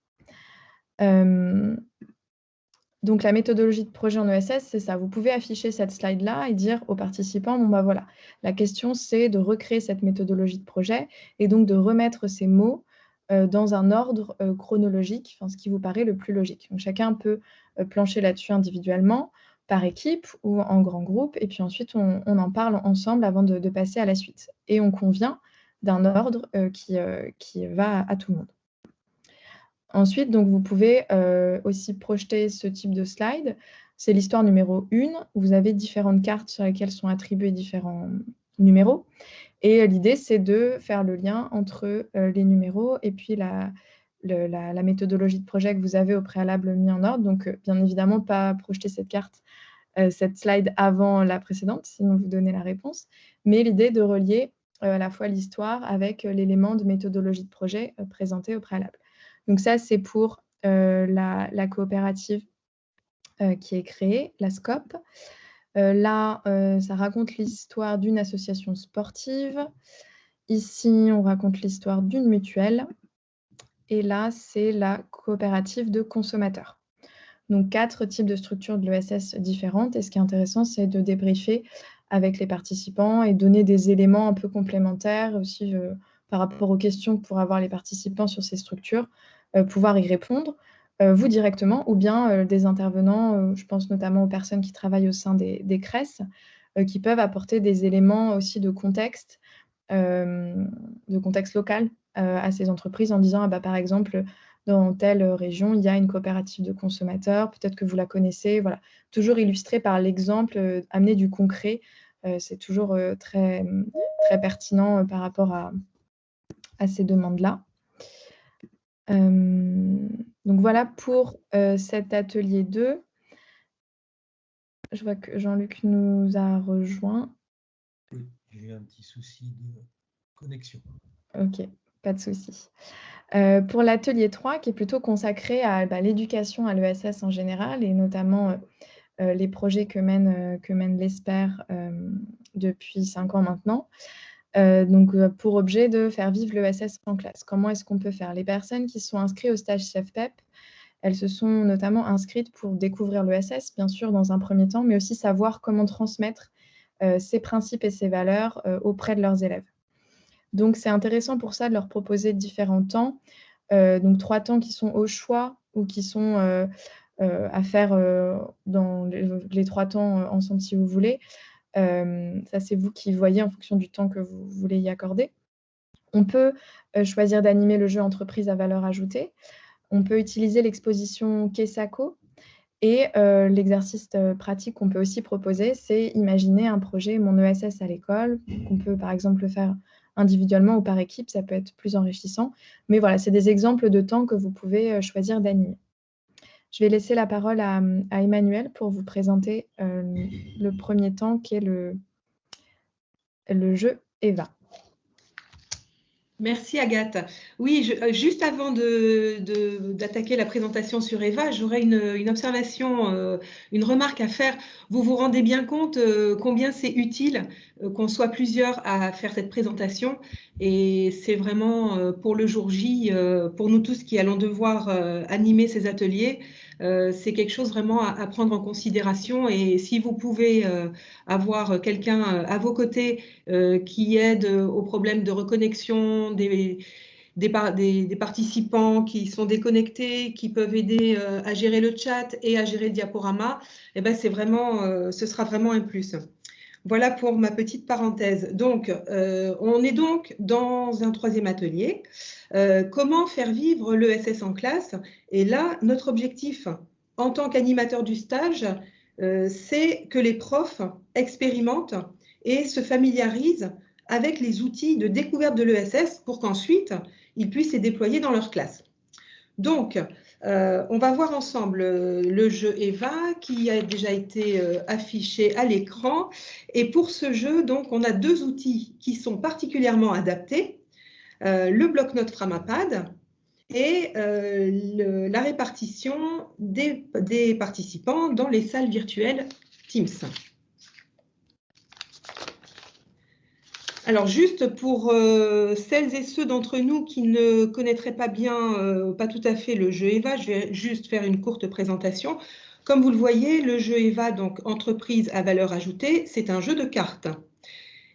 Donc, la méthodologie de projet en ESS, c'est ça. Vous pouvez afficher cette slide-là et dire aux participants, bon, bah voilà, la question, c'est de recréer cette méthodologie de projet et donc de remettre ces mots dans un ordre chronologique, ce qui vous paraît le plus logique. Donc, chacun peut plancher là-dessus individuellement, par équipe ou en grand groupe, et puis ensuite, on en parle ensemble avant de passer à la suite. Et on convient d'un ordre qui va à tout le monde. Ensuite, donc, vous pouvez aussi projeter ce type de slide. C'est l'histoire numéro 1. Vous avez différentes cartes sur lesquelles sont attribués différents numéros. Et l'idée, c'est de faire le lien entre les numéros et puis la méthodologie de projet que vous avez au préalable mis en ordre. Donc, bien évidemment, pas projeter cette slide avant la précédente, sinon vous donnez la réponse. Mais l'idée de relier à la fois l'histoire avec l'élément de méthodologie de projet présenté au préalable. Donc ça, c'est pour la coopérative qui est créée, la SCOP. Là, ça raconte l'histoire d'une association sportive. Ici, on raconte l'histoire d'une mutuelle. Et là, c'est la coopérative de consommateurs. Donc, 4 types de structures de l'ESS différentes. Et ce qui est intéressant, c'est de débriefer avec les participants et donner des éléments un peu complémentaires aussi par rapport aux questions que pourraient avoir les participants sur ces structures, pouvoir y répondre. Vous directement, ou bien des intervenants, je pense notamment aux personnes qui travaillent au sein des CRES, qui peuvent apporter des éléments aussi de contexte local à ces entreprises en disant, par exemple, dans telle région, il y a une coopérative de consommateurs, peut-être que vous la connaissez, voilà. Toujours illustré par l'exemple, amener du concret, c'est toujours très, très pertinent par rapport à ces demandes-là. Donc voilà pour cet atelier 2. Je vois que Jean-Luc nous a rejoint. Oui, j'ai un petit souci de connexion. Ok, pas de souci. Pour l'atelier 3, qui est plutôt consacré à l'éducation à l'ESS en général, et notamment les projets que mène l'ESPER depuis 5 ans maintenant, donc pour objet de faire vivre l'ESS en classe. Comment est-ce qu'on peut faire? Les personnes qui sont inscrites au stage CEFPEP, elles se sont notamment inscrites pour découvrir l'ESS, bien sûr, dans un premier temps, mais aussi savoir comment transmettre ces principes et ces valeurs auprès de leurs élèves. Donc, c'est intéressant pour ça de leur proposer différents temps, donc 3 temps qui sont au choix ou qui sont à faire dans les 3 temps ensemble si vous voulez. Ça, c'est vous qui voyez en fonction du temps que vous voulez y accorder. On peut choisir d'animer le jeu entreprise à valeur ajoutée. On peut utiliser l'exposition Kesako. Et l'exercice pratique qu'on peut aussi proposer, c'est imaginer un projet Mon ESS à l'école. On peut par exemple le faire individuellement ou par équipe, ça peut être plus enrichissant. Mais voilà, c'est des exemples de temps que vous pouvez choisir d'animer. Je vais laisser la parole à Emmanuel pour vous présenter le premier temps qui est le jeu EVA. Merci Agathe. Oui, juste avant d'attaquer la présentation sur EVA, j'aurais une observation, une remarque à faire. Vous vous rendez bien compte combien c'est utile qu'on soit plusieurs à faire cette présentation, et c'est vraiment pour le jour J, pour nous tous qui allons devoir animer ces ateliers, c'est quelque chose vraiment à prendre en considération. Et si vous pouvez avoir quelqu'un à vos côtés qui aide au problème de reconnexion des participants qui sont déconnectés, qui peuvent aider à gérer le chat et à gérer le diaporama, eh ben c'est vraiment, ce sera vraiment un plus. Voilà pour ma petite parenthèse. Donc, on est donc dans un troisième atelier. Comment faire vivre l'ESS en classe? Et là, notre objectif en tant qu'animateur du stage, c'est que les profs expérimentent et se familiarisent avec les outils de découverte de l'ESS pour qu'ensuite, ils puissent les déployer dans leur classe. Donc, on va voir ensemble le jeu EVA qui a déjà été affiché à l'écran. Et pour ce jeu, donc, on a deux outils qui sont particulièrement adaptés. Le bloc-notes Framapad et la répartition des participants dans les salles virtuelles Teams. Alors, juste pour celles et ceux d'entre nous qui ne connaîtraient pas bien, pas tout à fait le jeu EVA, je vais juste faire une courte présentation. Comme vous le voyez, le jeu EVA, donc entreprise à valeur ajoutée, c'est un jeu de cartes.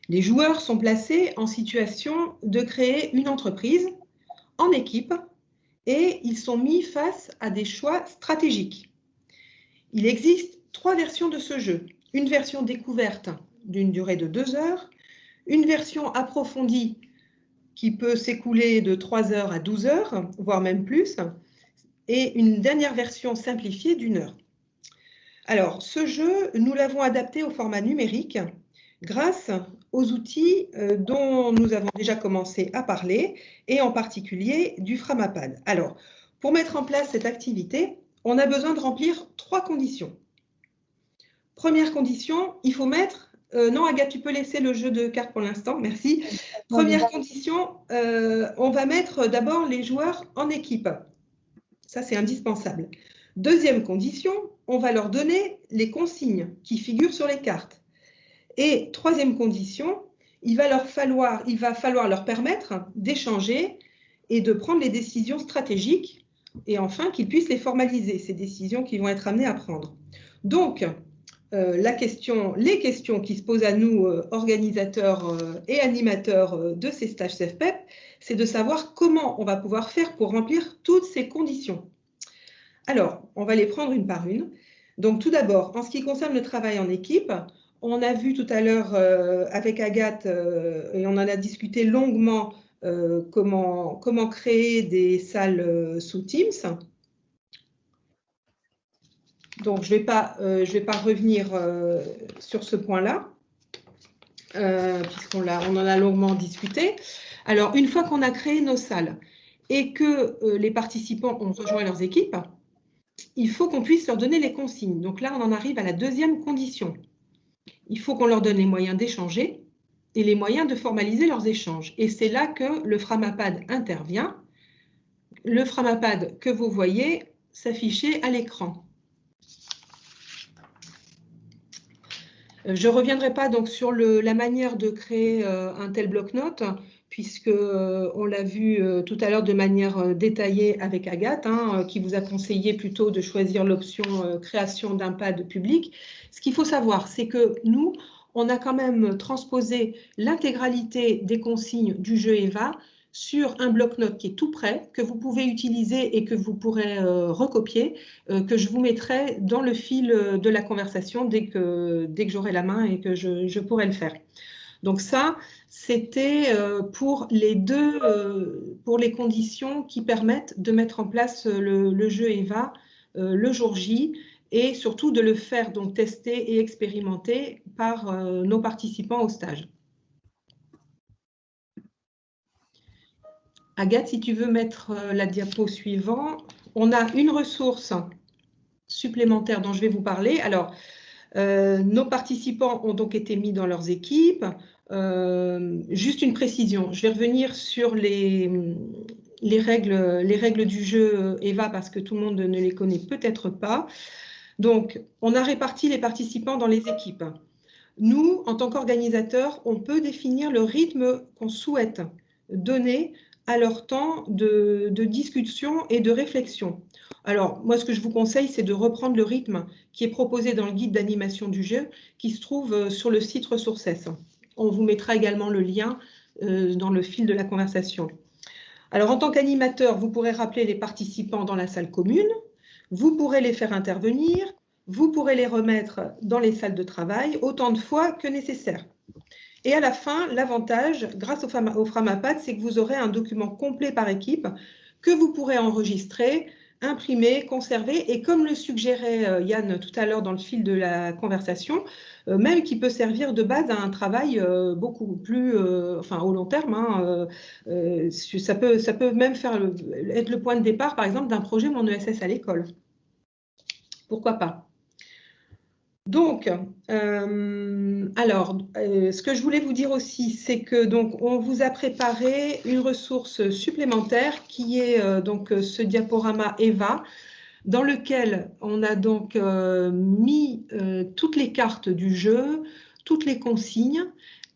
Les joueurs sont placés en situation de créer une entreprise en équipe et ils sont mis face à des choix stratégiques. Il existe 3 versions de ce jeu. Une version découverte d'une durée de 2 heures, une version approfondie qui peut s'écouler de 3 heures à 12 heures, voire même plus, et une dernière version simplifiée d'1 heure. Alors, ce jeu, nous l'avons adapté au format numérique grâce aux outils dont nous avons déjà commencé à parler, et en particulier du Framapad. Alors, pour mettre en place cette activité, on a besoin de remplir 3 conditions. Première condition, il faut mettre... non, Agathe, tu peux laisser le jeu de cartes pour l'instant, merci. Première condition, on va mettre d'abord les joueurs en équipe. Ça, c'est indispensable. Deuxième condition, on va leur donner les consignes qui figurent sur les cartes. Et troisième condition, il va falloir leur permettre d'échanger et de prendre les décisions stratégiques et enfin qu'ils puissent les formaliser, ces décisions qu'ils vont être amenés à prendre. Donc, les questions qui se posent à nous, organisateurs et animateurs de ces stages CEFPEP, c'est de savoir comment on va pouvoir faire pour remplir toutes ces conditions. Alors, on va les prendre une par une. Donc, tout d'abord, en ce qui concerne le travail en équipe, on a vu tout à l'heure avec Agathe, et on en a discuté longuement, comment créer des salles sous Teams. Donc, je vais pas revenir sur ce point-là, puisqu'on en a longuement discuté. Alors, une fois qu'on a créé nos salles et que les participants ont rejoint leurs équipes, il faut qu'on puisse leur donner les consignes. Donc là, on en arrive à la deuxième condition. Il faut qu'on leur donne les moyens d'échanger et les moyens de formaliser leurs échanges. Et c'est là que le Framapad intervient. Le Framapad que vous voyez s'afficher à l'écran. Je ne reviendrai pas donc sur la manière de créer un tel bloc-notes, puisqu'on l'a vu tout à l'heure de manière détaillée avec Agathe, qui vous a conseillé plutôt de choisir l'option création d'un pad public. Ce qu'il faut savoir, c'est que nous, on a quand même transposé l'intégralité des consignes du jeu EVA sur un bloc-notes qui est tout prêt, que vous pouvez utiliser et que vous pourrez recopier, que je vous mettrai dans le fil de la conversation dès que j'aurai la main et que je pourrai le faire. Donc ça, c'était pour les conditions qui permettent de mettre en place le jeu EVA le jour J et surtout de le faire donc tester et expérimenter par nos participants au stage. Agathe, si tu veux mettre la diapo suivante, on a une ressource supplémentaire dont je vais vous parler. Alors, nos participants ont donc été mis dans leurs équipes. Juste une précision, je vais revenir sur les règles du jeu EVA parce que tout le monde ne les connaît peut-être pas. Donc, on a réparti les participants dans les équipes. Nous, en tant qu'organisateurs, on peut définir le rythme qu'on souhaite donner à leur temps de discussion et de réflexion. Alors, moi, ce que je vous conseille, c'est de reprendre le rythme qui est proposé dans le guide d'animation du jeu, qui se trouve sur le site Ressources. On vous mettra également le lien dans le fil de la conversation. Alors, en tant qu'animateur, vous pourrez rappeler les participants dans la salle commune, vous pourrez les faire intervenir, vous pourrez les remettre dans les salles de travail autant de fois que nécessaire. Et à la fin, l'avantage, grâce au Framapad, c'est que vous aurez un document complet par équipe que vous pourrez enregistrer, imprimer, conserver, et comme le suggérait Yann tout à l'heure dans le fil de la conversation, même qui peut servir de base à un travail beaucoup plus, enfin au long terme, hein, ça peut même être le point de départ, par exemple, d'un projet Mon ESS à l'école. Pourquoi pas? Donc, ce que je voulais vous dire aussi, c'est que donc on vous a préparé une ressource supplémentaire qui est donc ce diaporama EVA, dans lequel on a donc mis toutes les cartes du jeu, toutes les consignes,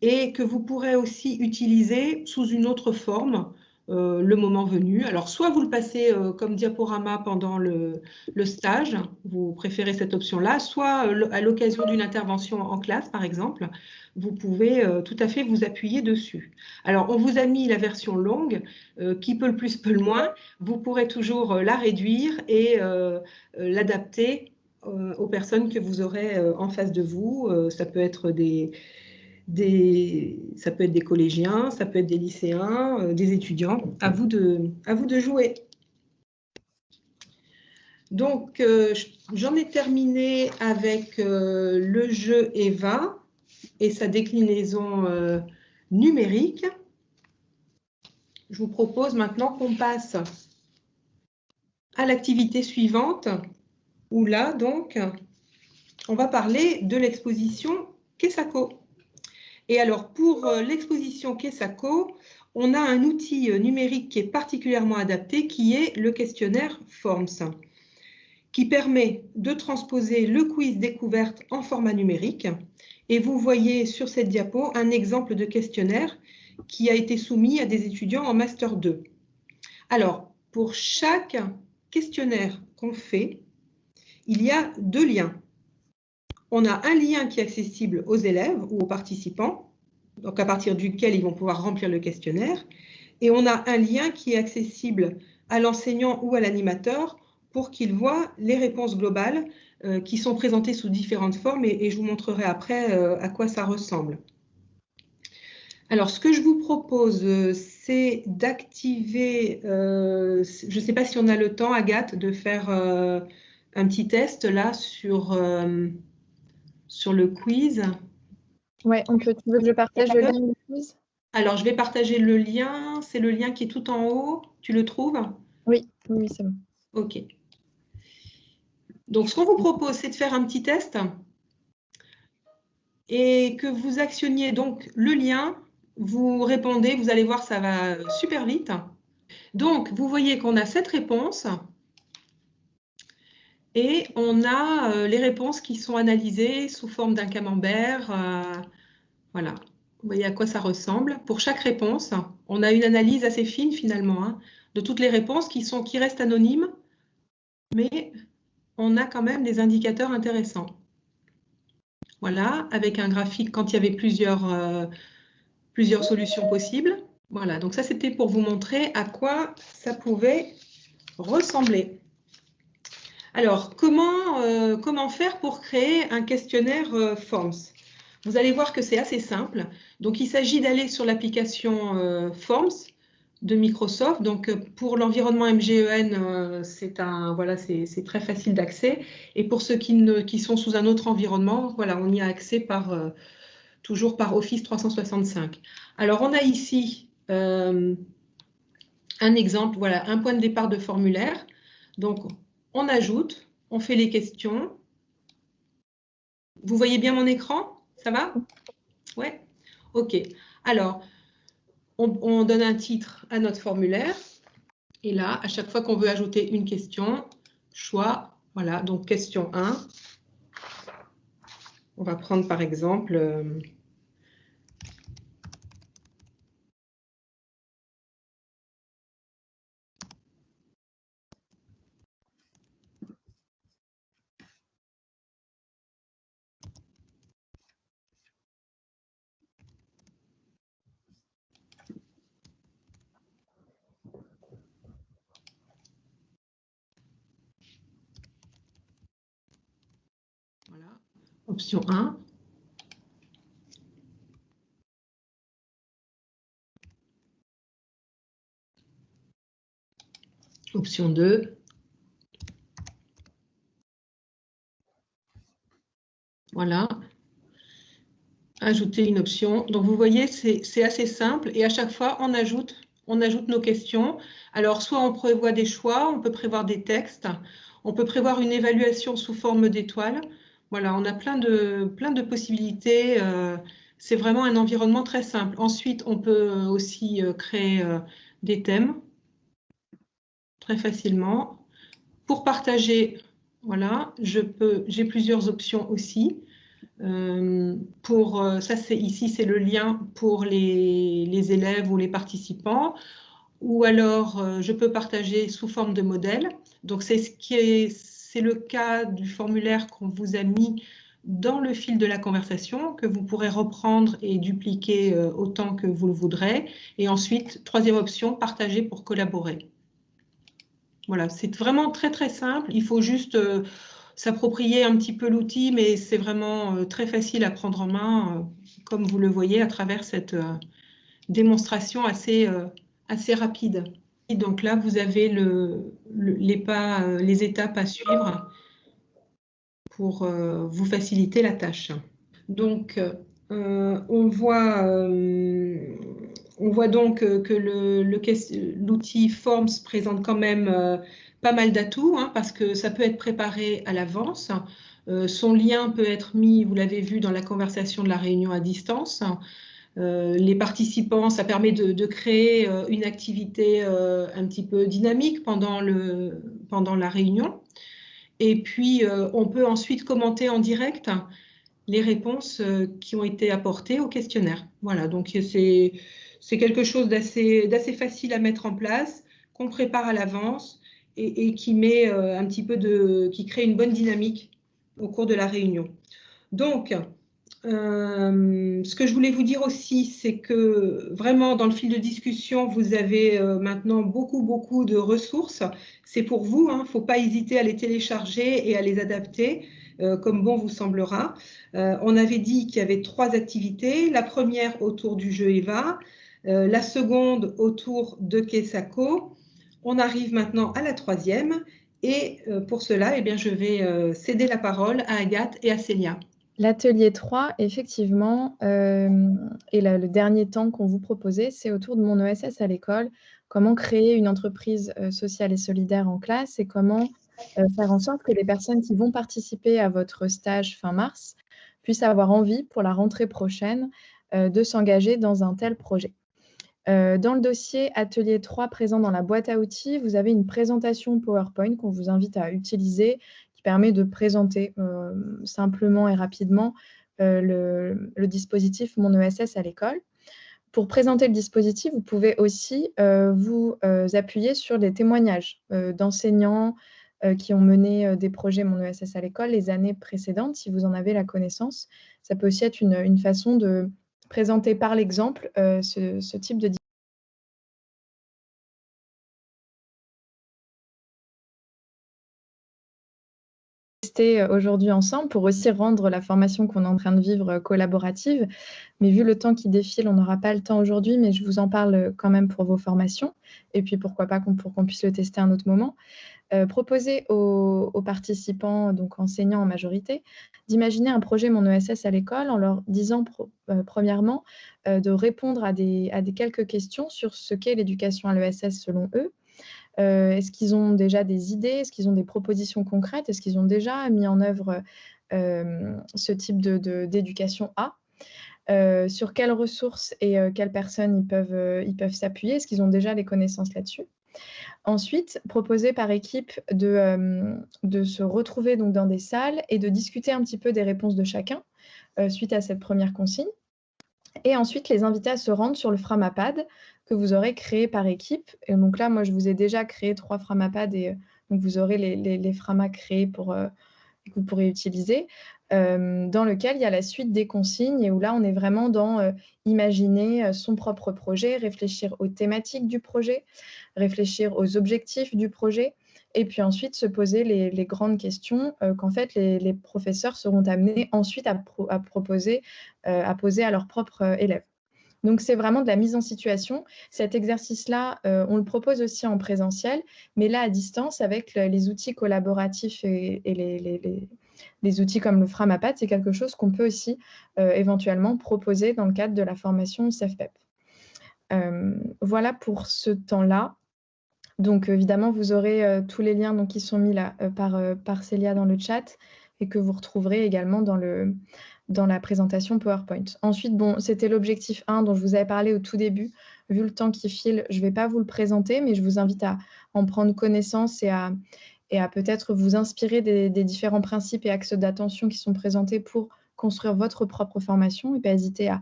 et que vous pourrez aussi utiliser sous une autre forme le moment venu. Alors, soit vous le passez comme diaporama pendant le stage, vous préférez cette option-là, soit à l'occasion d'une intervention en classe, par exemple, vous pouvez tout à fait vous appuyer dessus. Alors, on vous a mis la version longue, qui peut le plus, peut le moins. Vous pourrez toujours la réduire et l'adapter aux personnes que vous aurez en face de vous. Ça peut être ça peut être des collégiens, ça peut être des lycéens, des étudiants. À vous de jouer. Donc, j'en ai terminé avec le jeu EVA et sa déclinaison numérique. Je vous propose maintenant qu'on passe à l'activité suivante, où là, donc, on va parler de l'exposition Kessako. Et alors, pour l'exposition Kessako, on a un outil numérique qui est particulièrement adapté, qui est le questionnaire Forms, qui permet de transposer le quiz découverte en format numérique. Et vous voyez sur cette diapo un exemple de questionnaire qui a été soumis à des étudiants en Master 2. Alors, pour chaque questionnaire qu'on fait, il y a 2 liens. On a un lien qui est accessible aux élèves ou aux participants, donc à partir duquel ils vont pouvoir remplir le questionnaire, et on a un lien qui est accessible à l'enseignant ou à l'animateur pour qu'il voit les réponses globales qui sont présentées sous différentes formes, et je vous montrerai après à quoi ça ressemble. Alors, ce que je vous propose, c'est d'activer, je ne sais pas si on a le temps, Agathe, de faire un petit test là sur le quiz. Ouais, on peut. Tu veux que je partage le lien du quiz? Alors, je vais partager le lien. C'est le lien qui est tout en haut. Tu le trouves? Oui, oui, c'est bon. OK. Donc, ce qu'on vous propose, c'est de faire un petit test et que vous actionniez donc le lien. Vous répondez, vous allez voir, ça va super vite. Donc, vous voyez qu'on a 7 réponses. Et on a les réponses qui sont analysées sous forme d'un camembert. Voilà, vous voyez à quoi ça ressemble. Pour chaque réponse, on a une analyse assez fine finalement hein, de toutes les réponses qui restent anonymes, mais on a quand même des indicateurs intéressants. Voilà, avec un graphique quand il y avait plusieurs solutions possibles. Voilà, donc ça c'était pour vous montrer à quoi ça pouvait ressembler. Alors, comment faire pour créer un questionnaire Forms? Vous allez voir que c'est assez simple. Donc, il s'agit d'aller sur l'application Forms de Microsoft. Donc, pour l'environnement MGEN, c'est très facile d'accès. Et pour ceux qui sont sous un autre environnement, voilà, on y a accès toujours par Office 365. Alors, on a ici un exemple, voilà, un point de départ de formulaire. Donc, on ajoute, on fait les questions. Vous voyez bien mon écran? Ça va? Ouais? OK. Alors, on donne un titre à notre formulaire. Et là, à chaque fois qu'on veut ajouter une question, choix, voilà, donc question 1. On va prendre par exemple... Option 1. Option 2. Voilà. Ajouter une option. Donc, vous voyez, c'est assez simple. Et à chaque fois, on ajoute nos questions. Alors, soit on prévoit des choix, on peut prévoir des textes, on peut prévoir une évaluation sous forme d'étoiles. Voilà, on a plein de possibilités. C'est vraiment un environnement très simple. Ensuite, on peut aussi créer des thèmes très facilement. Pour partager, voilà, j'ai plusieurs options aussi. Ça, ici, c'est le lien pour les élèves ou les participants. Ou alors, je peux partager sous forme de modèle. Donc, c'est le cas du formulaire qu'on vous a mis dans le fil de la conversation, que vous pourrez reprendre et dupliquer autant que vous le voudrez. Et ensuite, troisième option, partager pour collaborer. Voilà, c'est vraiment très, très simple. Il faut juste s'approprier un petit peu l'outil, mais c'est vraiment très facile à prendre en main, comme vous le voyez à travers cette démonstration assez rapide. Et donc là, vous avez les étapes à suivre pour vous faciliter la tâche. Donc, on voit donc que l'outil Forms présente quand même pas mal d'atouts, hein, parce que ça peut être préparé à l'avance. Son lien peut être mis, vous l'avez vu, dans la conversation de la réunion à distance. Les participants, ça permet de créer une activité un petit peu dynamique pendant la réunion. Et puis, on peut ensuite commenter en direct les réponses qui ont été apportées au questionnaire. Voilà, donc c'est quelque chose d'assez facile à mettre en place, qu'on prépare à l'avance et qui met qui crée une bonne dynamique au cours de la réunion. Donc, ce que je voulais vous dire aussi, c'est que vraiment dans le fil de discussion, vous avez maintenant beaucoup de ressources. C'est pour vous, il ne faut pas hésiter à les télécharger et à les adapter comme bon vous semblera. On avait dit qu'il y avait 3 activités. La première autour du jeu EVA, la seconde autour de Kesako. On arrive maintenant à la 3e et pour cela, eh bien, je vais céder la parole à Agathe et à Célia. L'atelier 3, effectivement, et le dernier temps qu'on vous proposait, c'est autour de mon ESS à l'école, comment créer une entreprise sociale et solidaire en classe et comment faire en sorte que les personnes qui vont participer à votre stage fin mars puissent avoir envie pour la rentrée prochaine de s'engager dans un tel projet. Dans le dossier Atelier 3 présent dans la boîte à outils, vous avez une présentation PowerPoint qu'on vous invite à utiliser qui permet de présenter simplement et rapidement le dispositif Mon ESS à l'école. Pour présenter le dispositif, vous pouvez aussi vous appuyer sur les témoignages d'enseignants qui ont mené des projets Mon ESS à l'école les années précédentes, si vous en avez la connaissance. Ça peut aussi être une façon de présenter par l'exemple ce type de aujourd'hui ensemble pour aussi rendre la formation qu'on est en train de vivre collaborative. Mais vu le temps qui défile, on n'aura pas le temps aujourd'hui, mais je vous en parle quand même pour vos formations. Et puis pourquoi pas pour qu'on puisse le tester à un autre moment. Proposer aux participants, donc enseignants en majorité, d'imaginer un projet Mon ESS à l'école en leur disant premièrement de répondre à quelques questions sur ce qu'est l'éducation à l'ESS selon eux. Est-ce qu'ils ont déjà des idées? Est-ce qu'ils ont des propositions concrètes? Est-ce qu'ils ont déjà mis en œuvre ce type d'éducation A? Sur quelles ressources et quelles personnes ils peuvent s'appuyer? Est-ce qu'ils ont déjà les connaissances là-dessus? Ensuite, proposer par équipe de se retrouver donc dans des salles et de discuter un petit peu des réponses de chacun suite à cette première consigne. Et ensuite, les inviter à se rendre sur le Framapad que vous aurez créé par équipe. Et donc là, moi, je vous ai déjà créé 3 Framapad et donc vous aurez les Framas créés que vous pourrez utiliser, dans lequel il y a la suite des consignes et où là, on est vraiment dans imaginer son propre projet, réfléchir aux thématiques du projet, réfléchir aux objectifs du projet Et puis ensuite, se poser les grandes questions qu'en fait, les professeurs seront amenés ensuite à poser à leurs propres élèves. Donc, c'est vraiment de la mise en situation. Cet exercice-là, on le propose aussi en présentiel, mais là, à distance, avec les outils collaboratifs et les outils comme le Framapat, c'est quelque chose qu'on peut aussi éventuellement proposer dans le cadre de la formation CEFPEP. Voilà pour ce temps-là. Donc, évidemment, vous aurez tous les liens qui sont mis là par Célia dans le chat et que vous retrouverez également dans la présentation PowerPoint. Ensuite, bon, c'était l'objectif 1 dont je vous avais parlé au tout début. Vu le temps qui file, je ne vais pas vous le présenter, mais je vous invite à en prendre connaissance et à peut-être vous inspirer des différents principes et axes d'attention qui sont présentés pour construire votre propre formation. Et pas hésiter à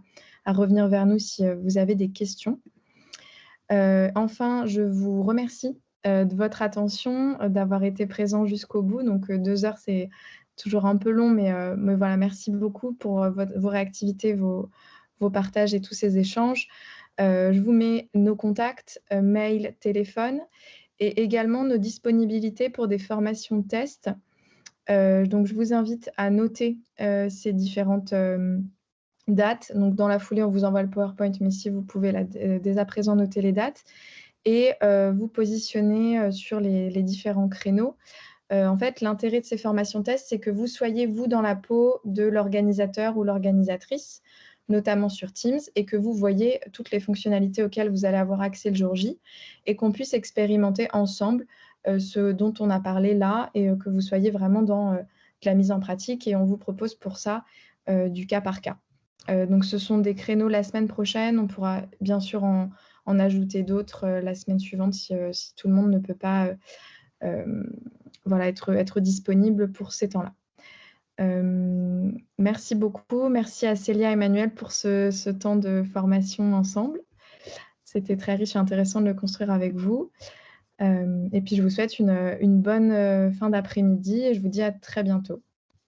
revenir vers nous si vous avez des questions. Enfin, je vous remercie de votre attention, d'avoir été présent jusqu'au bout. Donc, 2 heures, c'est toujours un peu long, mais voilà, merci beaucoup pour vos réactivités, vos partages et tous ces échanges. Je vous mets nos contacts, mail, téléphone, et également nos disponibilités pour des formations tests. Donc, je vous invite à noter ces différentes dates. Donc, dans la foulée, on vous envoie le PowerPoint, mais si vous pouvez dès à présent noter les dates et vous positionner sur les différents créneaux. En fait, l'intérêt de ces formations tests, c'est que vous soyez, vous, dans la peau de l'organisateur ou l'organisatrice, notamment sur Teams, et que vous voyez toutes les fonctionnalités auxquelles vous allez avoir accès le jour J, et qu'on puisse expérimenter ensemble ce dont on a parlé là, et que vous soyez vraiment dans la mise en pratique, et on vous propose pour ça du cas par cas. Donc, ce sont des créneaux la semaine prochaine. On pourra bien sûr en ajouter d'autres la semaine suivante si tout le monde ne peut pas voilà, être disponible pour ces temps-là. Merci beaucoup. Merci à Célia et Emmanuel pour ce temps de formation ensemble. C'était très riche et intéressant de le construire avec vous. Et puis, je vous souhaite une bonne fin d'après-midi et je vous dis à très bientôt.